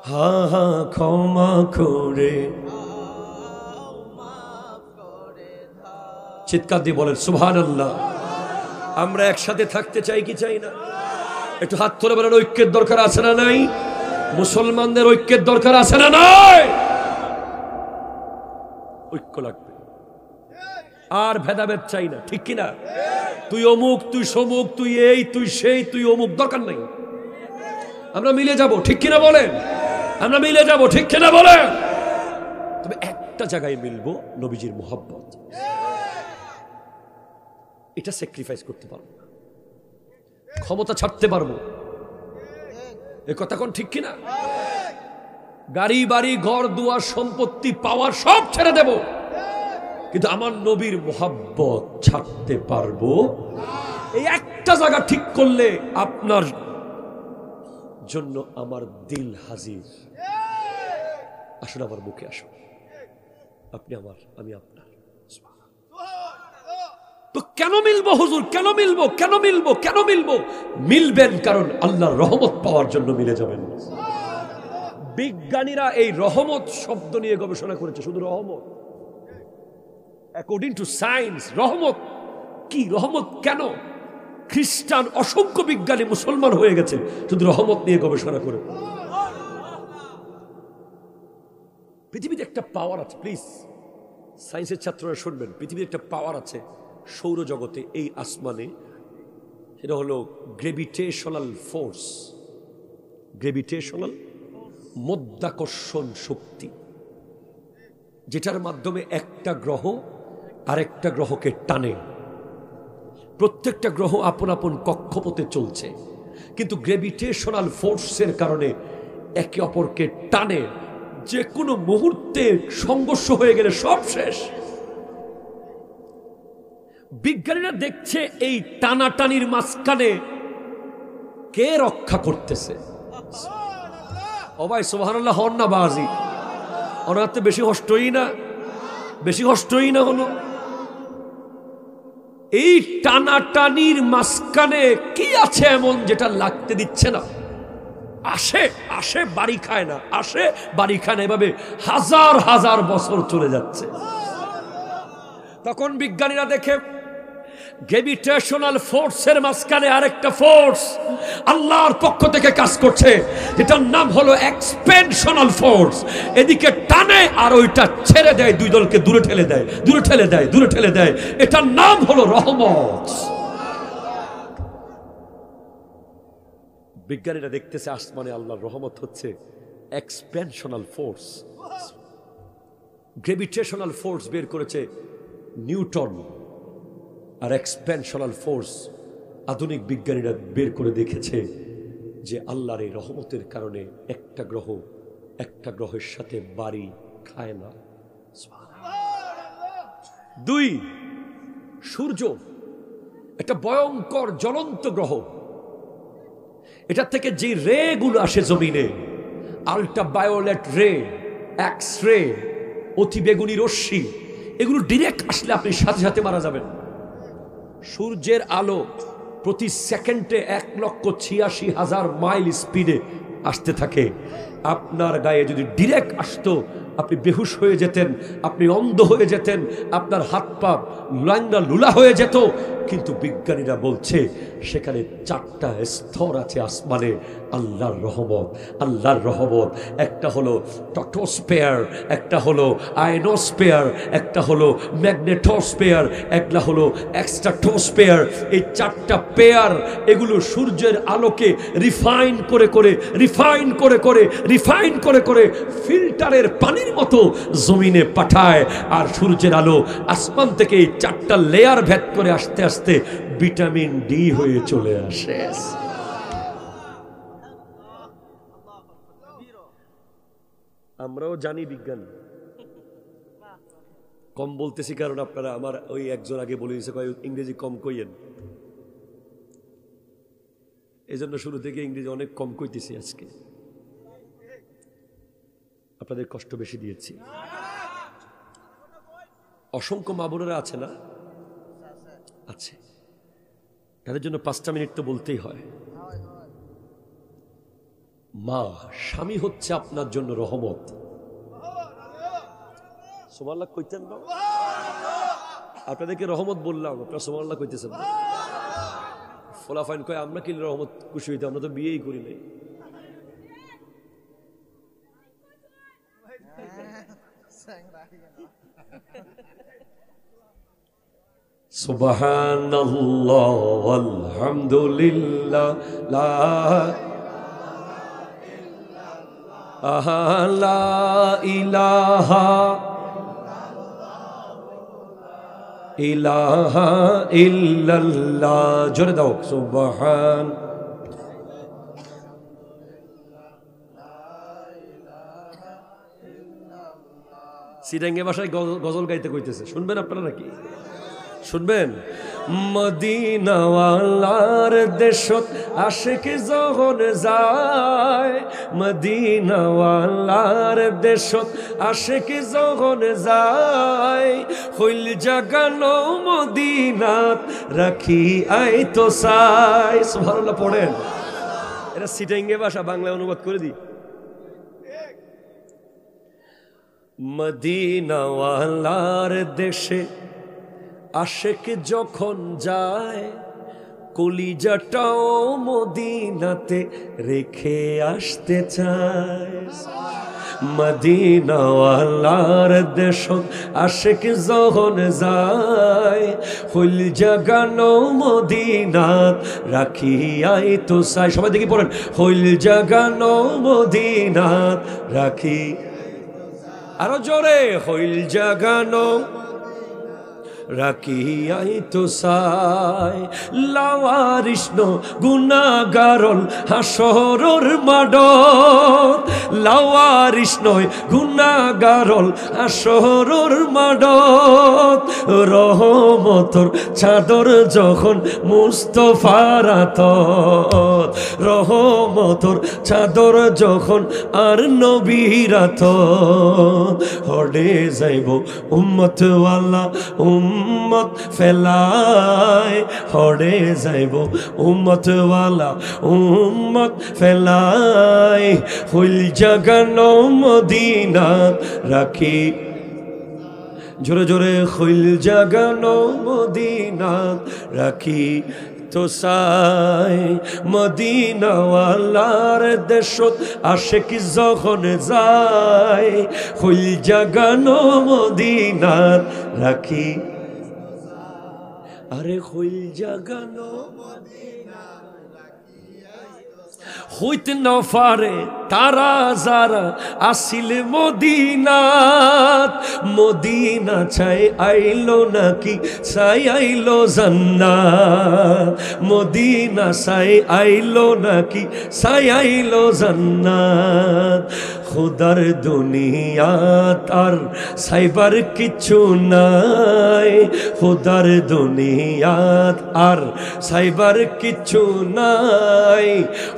হা হা ক্ষমা করে। চিৎকার দিয়ে বলেন সুবহানাল্লাহ। আমরা একসাথে থাকতে চাই কি চাই না? একটু হাত তুলে বলেন ঐক্যের দরকার আছে না নাই? মুসলমানদের ঐক্যের দরকার আছে না নাই? ঐক্য লাগবে, আর ভেদাভেদ চাই না, ঠিক কিনা? তুই অমুক, তুই সমুক, তুই এই, তুই সেই, তুই অমুক, দরকার নাই। আমরা মিলে যাব, ঠিক কিনা বলেন? আমরা মিলে যাব, ঠিক কিনা বলেন? তবে একটা জায়গায় মিলবো, নবীজির মুহাব্বত। এটা স্যাক্রিফাইস করতে পারবো না, ক্ষমতা ছাড়তে পারবো, এ কথা কোন ঠিক কিনা? গাড়ি বাড়ি ঘর দুয়ার সম্পত্তি পাওয়ার সব ছেড়ে দেব, কিন্তু আমার নবীর মুহাব্বত ছাড়তে পারবো এই একটা জায়গা ঠিক করলে আপনার জন্য আমার দিল হাজির। আসুন আমার বুকে আসুন, আপনি আমার, আমি আপনার। তো কেন মিলবো হুজুর, কেন মিলবো, কেন মিলবো, কেন মিলবো? মিলবেন কারণ আল্লাহর রহমত পাওয়ার জন্য মিলে যাবেন। বিজ্ঞানীরা এই রহমত শব্দ নিয়ে গবেষণা করেছে, শুধু রহমত। অ্যাকর্ডিং টু সায়েন্স রহমত কি, রহমত কেন? খ্রিস্টান অসংখ্য বিজ্ঞানী মুসলমান হয়ে গেছে শুধু রহমত নিয়ে গবেষণা করে। পৃথিবীতে একটা পাওয়ার আছে, প্লিজ সায়েন্সের ছাত্ররা শুনবেন, পৃথিবীর একটা পাওয়ার আছে সৌরজগতে, এই আসমানে, সেটা হলো গ্রেভিটেশনাল ফোর্স। গ্রেভিটেশনাল, মধ্যাকর্ষণ শক্তি, যেটার মাধ্যমে একটা গ্রহ আরেকটা গ্রহকে টানে। প্রত্যেকটা গ্রহ আপন আপন কক্ষপথে চলছে, কিন্তু গ্রেভিটেশনাল ফোর্সের কারণে একে অপরকে টানে। যে কোনো মুহূর্তে সংঘর্ষ হয়ে গেলে সব শেষ। বিজ্ঞানীরা দেখছে এই টানাটানির মাঝখানে কে রক্ষা করতেছে। ও ভাই সুবহানাল্লাহ হন না বাজি, ওনার তো বেশি কষ্টই না, বেশি কষ্টই না হলো। এই টানাটানির মাঝখানে কি আছে এমন যেটা লাগতে দিচ্ছে না? আসে আসে বাড়ি খায় না, আসে বাড়ি খায় না, এভাবে হাজার হাজার বছর চলে যাচ্ছে। তখন বিজ্ঞানীরা দেখে গ্রেভিটেশনাল ফোর্সের মাঝখানে আরেকটা ফোর্স আল্লাহর পক্ষ থেকে কাজ করছে, যেটার নাম হলো এক্সপেনশনাল ফোর্স। এদিকে টানে আর ওইটা ছেড়ে দেয়, দুই দলকে দূরে ঠেলে দেয়, দূরে ঠেলে দেয়, দূরে ঠেলে দেয়। এটার নাম হলো রহমত। বিজ্ঞানীরা দেখতেছে আসমানে আল্লাহর রহমত হচ্ছে এক্সপেনশনাল ফোর্স। গ্রেভিটেশনাল ফোর্স বের করেছে নিউটন, আর এক্সপেনশনাল ফোর্স আধুনিক বিজ্ঞানীরা বের করে দেখেছে যে আল্লাহর এই রহমতের কারণে একটা গ্রহ একটা গ্রহের সাথে বাড়ি খায় না। দুই, সূর্য একটা ভয়ঙ্কর জ্বলন্ত গ্রহ। এটা থেকে যে রে গুলো আসে জমিনে, আল্ট্রাভায়োলেট রে, এক্স রে, অতি বেগুনি রশ্মি, এগুলো ডিরেক্ট আসলে আপনি সাথে সাথে মারা যাবেন। সূর্যের আলো প্রতি সেকেন্ডে 1,86,000 মাইল স্পিডে আসতে থাকে। আপনার গায়ে যদি ডিরেক্ট আসতো আপনি বেহুশ হয়ে যেতেন, আপনি অন্ধ হয়ে যেতেন, আপনার হাত পা লাঙ্গা লুলা হয়ে যেত। কিন্তু বিজ্ঞানীরা বলছে সেখানে 4টা স্তর আছে আসমানে আল্লাহর রহমত। আল্লাহর রহমত একটা হলো টটোস্ফিয়ার, একটা হলো আয়নোস্ফিয়ার, একটা হলো ম্যাগনেটোস্ফিয়ার, একটা হলো এক্সট্রাটোস্ফিয়ার। এই 4টা পেয়ার, এগুলো সূর্যের আলোকে রিফাইন করে করে রিফাইন করে করে রিফাইন করে করে ফিল্টারের পানির মতো জমিনে পাঠায়। আর সূর্যের আলো আসমান থেকে এই 4টা লেয়ার ভেদ করে আস্তে আস্তে ভিটামিন ডি হয়ে চলে আসে। আমরাও জানি বিজ্ঞান কম বলতেছি, কারণ আপনারা আমার ওই একজন আগে বলে দিয়েছে ইংরেজি কম কইয়েন, এই জন্য শুরু থেকে ইংরেজি অনেক কম কইতেছি। আজকে আপনাদের কষ্ট বেশি দিয়েছি। অসংখ্য মা বোনেরা আছে না, আছে, তাদের জন্য 5টা মিনিট তো বলতেই হয়। মা, স্বামী হচ্ছে আপনার জন্য রহমত। সুবহানাল্লাহ কইতেন না? আপনাদেরকে রহমত বললাম, আপনারা সুবহানাল্লাহ কইতেছেন না। ফলাফাইন কয় আমরা কি রহমত খুশি হইতে, আমরা তো বিয়েই করি নাই। সুবহানাল্লাহ আলহামদুলিল্লাহ লা ইলাহা ইলাহা ইল্লাল্লাহ। জোরে দাও সুবহান। সিডাঙ্গে ভাষায় গজল গাইতে কইতেছে, শুনবেন আপনারা নাকি? শুনবেন, মদিনাওয়ালার দেশত আশিক যখন যায়, মদিনাওয়ালার দেশত আশিক যখন যায়, হইল জাগানো মদিনাত রাখি আই তো চাই। সুবহানাল্লাহ পড়েন। এটা সিটাইঙ্গে ভাষা, বাংলা অনুবাদ করে দিই। মদিনাওয়ালার দেশে আশিক যখন যায়, কলিজাটাও মদিনাতে রেখে আসতে চায়। মদিনাওয়ালার দেশত আশিক যখন যায়, হইল জাগানো মদিনাত রাখি আই তো চাই। সবাই দেখি পড়েন, হইল জাগানো মদিনাত রাখি, আরো জোরে, হইল জাগানো রাখি আই তো চাই। লাওয়ারিষ্ণ গুনাগারল হাসরর মাডত, লাওয়ারিষ্ণ গুনাগারল হাসরর মাডত, রহমতর চাদর যখন মুস্তফার আতত, রহমতর চাদর যখন আর নবীর আতত, হড়ে যাইব উম্মত ওয়ালা উম্মত ফেলায়, হড়ে যাইব উম্মত ওয়ালা উম্মত ফেলায়, হইল জাগানো মদিনাত রাখি, জোরে জোরে, হইল জাগানো মদিনাত রাখি তো চাই। মদিনাওয়ালার দেশত আশিক যখন যায়, হইল জাগানো মদিনাত রাখি, আরে হইল জাগানো হইতে না পারে তারা যারা আসিল মদিনাত, মদিনা চাই আইলো নাকি চাই আইলো জান্নাত, মদিনা চাই আইলো নাকি চাই আইলো জান্নাত, খুদার দুনিয়াত আর সাইবার কিছু নাই, খুদার দুনিয়াত আর সাইবার কিছু নাই,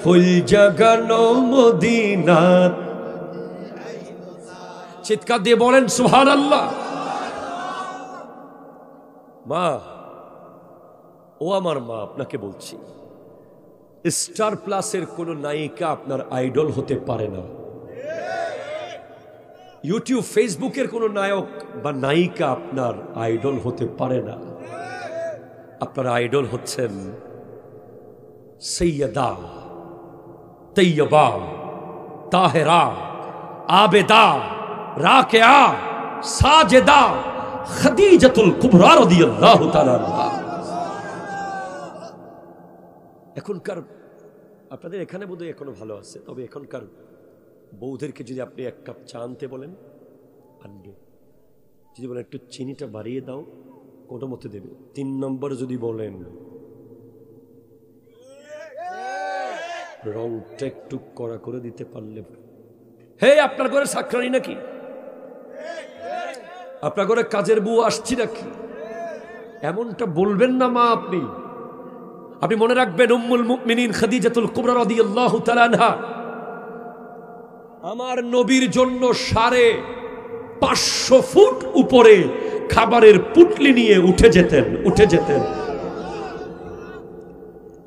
হইল জাগানো মদিনাত। চিৎকার দিয়ে বলেন সুবহানাল্লাহ। মা, ও আমার মা, আপনাকে বলছি, স্টার প্লাসের কোন নায়িকা আপনার আইডল হতে পারে না। ইউটিউব ফেসবুকের কোন নায়ক বা নায়িকা আপনার আইডল হতে পারে না। আপনার আইডল হচ্ছেন সৈয়দা তৈয়বা তাহেরা আবেদা রাকেয়া সাজেদা খাদিজাতুল কুবরা রাদিয়াল্লাহু তাআলা আনহা। এখনকার আপনাদের এখানে বোধহয় এখনো ভালো আছে, তবে এখনকার বউদেরকে যদি আপনি এক কাপ চা আনতে বলেন আনবে, যদি বলেন একটু চিনিটা বাড়িয়ে দাও কোনো মতে দেবে। 3 নম্বর যদি বলেন রংটা একটু কড়া করে দিতে পারলে, হে আপনার ঘরে সাকরানি নাকি, আপনার ঘরে কাজের বউ আসছি নাকি, এমনটা বলবেন না মা। আপনি মনে রাখবেন, উম্মুল মুমিনিন খাদিজাতুল কুবরা রাদিয়াল্লাহু তাআলা আনহা আমার নবীর জন্য 550 ফুট উপরে খাবারের পুটলি নিয়ে উঠে যেতেন।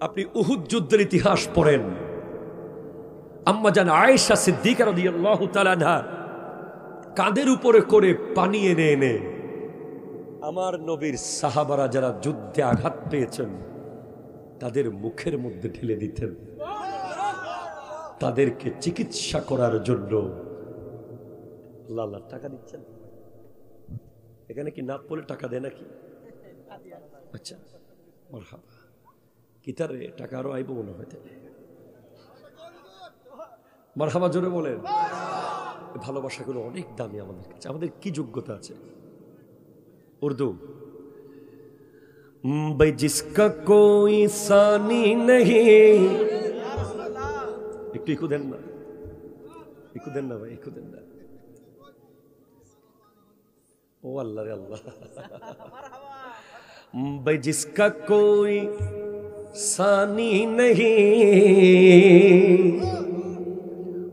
আপনি উহুদ যুদ্ধের ইতিহাস পড়েন, আম্মা জান আয়েশা সিদ্দিকা রাদিয়াল্লাহু তাআলা আনহা কাঁধের উপরে করে পানি এনে আমার নবীর সাহাবারা যারা যুদ্ধে আঘাত পেয়েছেন তাদের মুখের মধ্যে ঢেলে দিতেন, তাদেরকে চিকিৎসা করার জন্য। আল্লাহ টাকা দিচ্ছেন, এখানে কি নাত বলে টাকা দেয় নাকি? আচ্ছা, মারহাবা। কিতারে টাকা আরো আইব মনে হয়, তাহলে মারহাবা জোরে বলেন। ভালোবাসাগুলো অনেক দামি আমাদের কাছে। আমাদের কি যোগ্যতা আছে? উর্দু, ভাই জিসকা কোই সানি নেহি, একটু ইকু দেন না, ইকু দেন না ভাই, ইকু দেন না। ও আল্লাহ রে আল্লাহ, भाई जिसका कोई सानी नहीं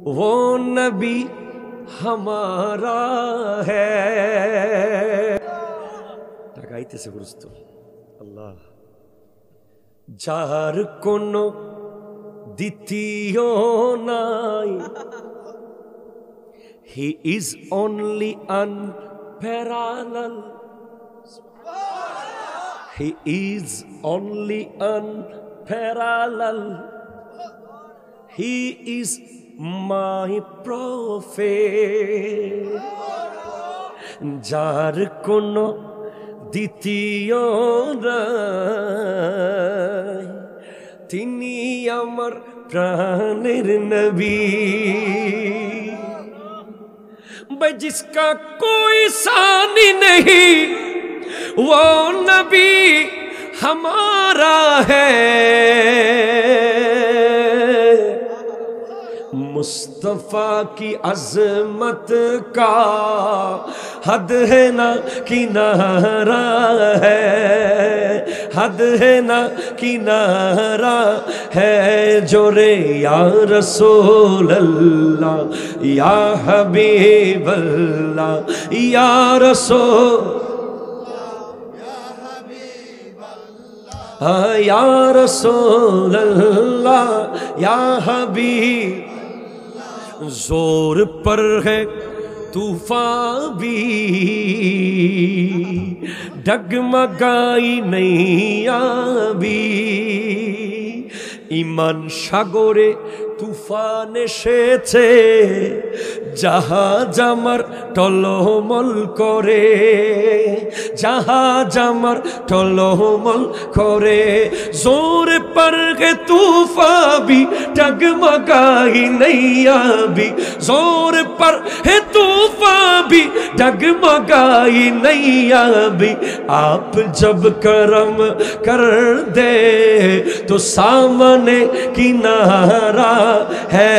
वो नबी हमारा है। টাকাইতেছে গুরুস্ত আল্লাহ। যার কোনো দ্বিতীয় নাই, he is only unparalleled, he is only unparalleled, he is my prophet। যার কোনো দ্বিতীয় নাই, তিনি আমার প্রাণের নবী। भाई जिसका कोई सानी नहीं वो नबी हमारा है। मुस्तफा की अजमत का हद है ना किनारा है, हद है ना किनारा है। जोरे या रसूल अल्लाह या हबीब अल्लाह या रसूल या रसूल अल्लाह या हबीब। जोर पर है तूफान भी डगमगाई नैया भी। ইমান সাগরে তুফান এসেছে, জাহাজ আমার টলমল করে, জাহাজ আমার টলমল করে। जोर पर है तूफान भी डगमगाई नैया भी, जोर पर है तूफान भी डगमगाई नैया भी। आप जब करम कर दे तो सामने किनारा है,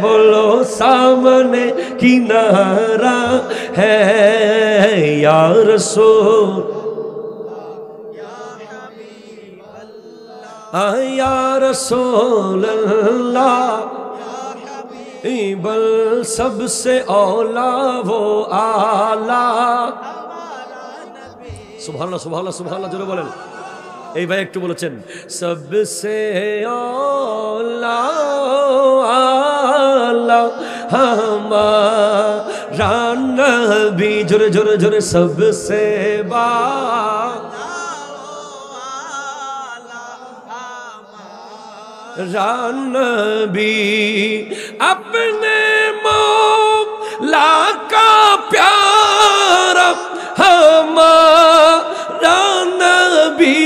बोलो सामने किनारा है। या रसूल या रसूल अल्लाह बल सबसे औला वो आला। सुभानअल्लाह सुभानअल्लाह सुभानअल्लाह जोरे बोलेन। এই ভাই একটু বলেছেন सबसे औला आला हमारा नबी। जोरे जोरे जोरे सबसे बा नबी। अपने मौला का प्यारा हमारा नबी,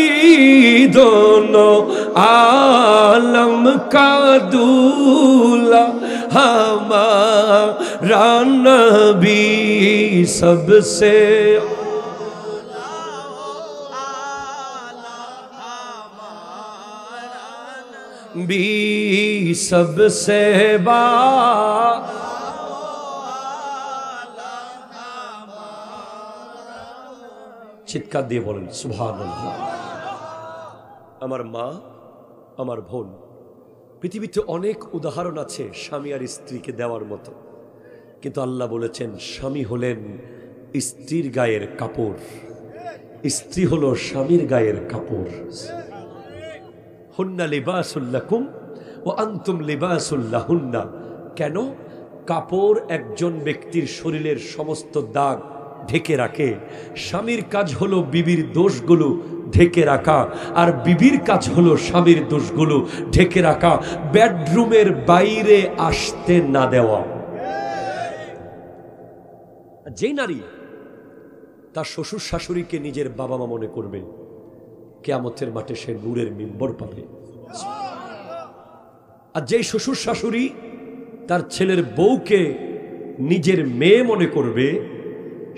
दोनों आलम का दूल्हा हमारा नबी। सबसे भी सबसे बा চিৎকার দিয়ে বলেন সুবহানাল্লাহ। আমার মা, আমার বোন, পৃথিবীতে অনেক উদাহরণ আছে স্বামী আর স্ত্রীকে দেওয়ার মতো, কিন্তু আল্লাহ বলেছেন স্বামী হলেন স্ত্রীর গায়ের কাপড়, স্ত্রী হলো স্বামীর গায়ের কাপড়। হুন্না লিবাসুল লাকুম ওয়া আনতুম লিবাসুল লাহুন্না। কেন? কাপড় একজন ব্যক্তির শরীরের সমস্ত দাগ ঢেকে রাখে, স্বামীর কাজ হলো বিবির দোষগুলো ঢেকে রাখা, আর বিবির কাজ হলো স্বামীর দোষগুলো ঢেকে রাখা, বেডরুমের বাইরে আসতে না দেওয়া। যেই নারী তার শ্বশুর শাশুড়িকে নিজের বাবা মা মনে করবে, কিয়ামতের মাঠে সে নূরের মিম্বর পাবে। আর যেই শ্বশুর শাশুড়ি তার ছেলের বউকে নিজের মেয়ে মনে করবে,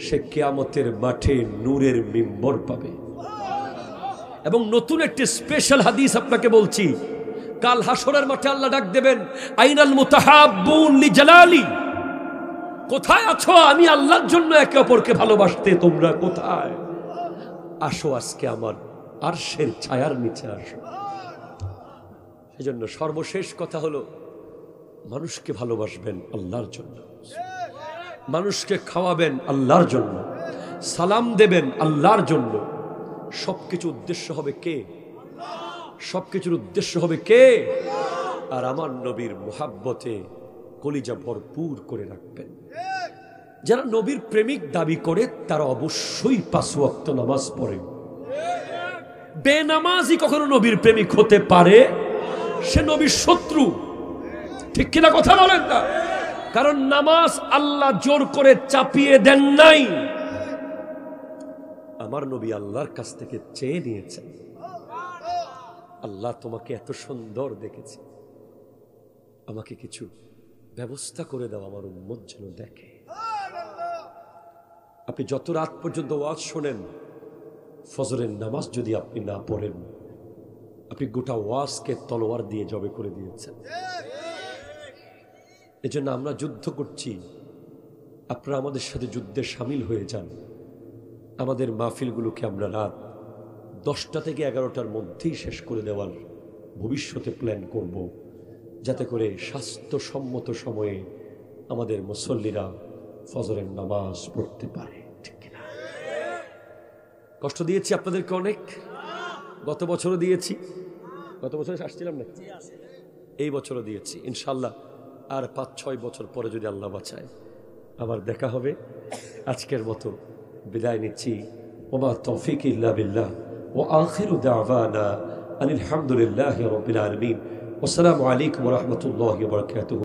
সে কিয়ামতের মাঠে নূরের মিম্বর পাবে। এবং নতুন একটি স্পেশাল হাদিস আপনাকে বলছি, কাল হাসরের মাঠে আল্লাহ ডাক দেবেন, আইনাল মুতাহাব্বুন লিজালালি। কোথায় আছো আমি আল্লাহর জন্য একে অপরকে ভালোবাসতে, তোমরা কোথায়? আসো আজকে আমার আরশের ছায়ার নিচে আসো। সেজন্য সর্বশেষ কথা হলো, মানুষকে ভালোবাসবেন আল্লাহর জন্য, মানুষকে খাওয়াবেন আল্লাহর জন্য, সালাম দেবেন আল্লাহর জন্য। সবকিছু উদ্দেশ্য হবে কে? সবকিছুর উদ্দেশ্য হবে কে? আর আমার নবীর মুহাব্বতে কলিজা ভরপুর করে রাখবেন। যারা নবীর প্রেমিক দাবি করে তারা অবশ্যই 5 ওয়াক্ত নামাজ পড়ে। বেনামাজি কখনো নবীর প্রেমিক হতে পারে? সে নবীর শত্রু। ঠিক কিনা কথা বলেন না? কারণ নামাজ আল্লাহ জোর করে চাপিয়ে দেন নাই, আমার নবী আল্লাহর কাছ থেকে চেয়ে নিয়েছেন। আল্লাহ, তোমাকে এত সুন্দর দেখেছি, আমাকে কিছু ব্যবস্থা করে দাও, আমার উম্মত যেন দেখে। আপনি যত রাত পর্যন্ত ওয়াজ শোনেন, ফজরের নামাজ যদি আপনি না পড়েন, আপনি গোটা ওয়াজকে তলোয়ার দিয়ে জবে করে দিয়েছেন। এজন্য আমরা যুদ্ধ করছি, আপনারা আমাদের সাথে যুদ্ধে সামিল হয়ে যান। আমাদের মাহফিলগুলোকে আমরা রাত 10টা থেকে 11টার মধ্যেই শেষ করে দেওয়ার ভবিষ্যতে প্ল্যান করব, যাতে করে স্বাস্থ্যসম্মত সময়ে আমাদের মুসল্লিরা ফজরের নামাজ পড়তে পারে। ঠিক না? কষ্ট দিয়েছি আপনাদেরকে অনেক, গত বছরও দিয়েছি। গত বছর আসছিলাম না, এই বছরও দিয়েছি। ইনশাল্লাহ আর 5-6 বছর পরে যদি আল্লাহ বাঁচায় আবার দেখা হবে। আজকের মতো বিদায় নিচ্ছি। ওমা তৌফিক ইল্লা বিল্লাহ ওয়া আখিরু দাওয়ানা আনিল হামদুলিল্লাহি রাব্বিল আলামিন। আসসালামু আলাইকুম ওয়া রাহমাতুল্লাহি ওয়া বারাকাতুহু।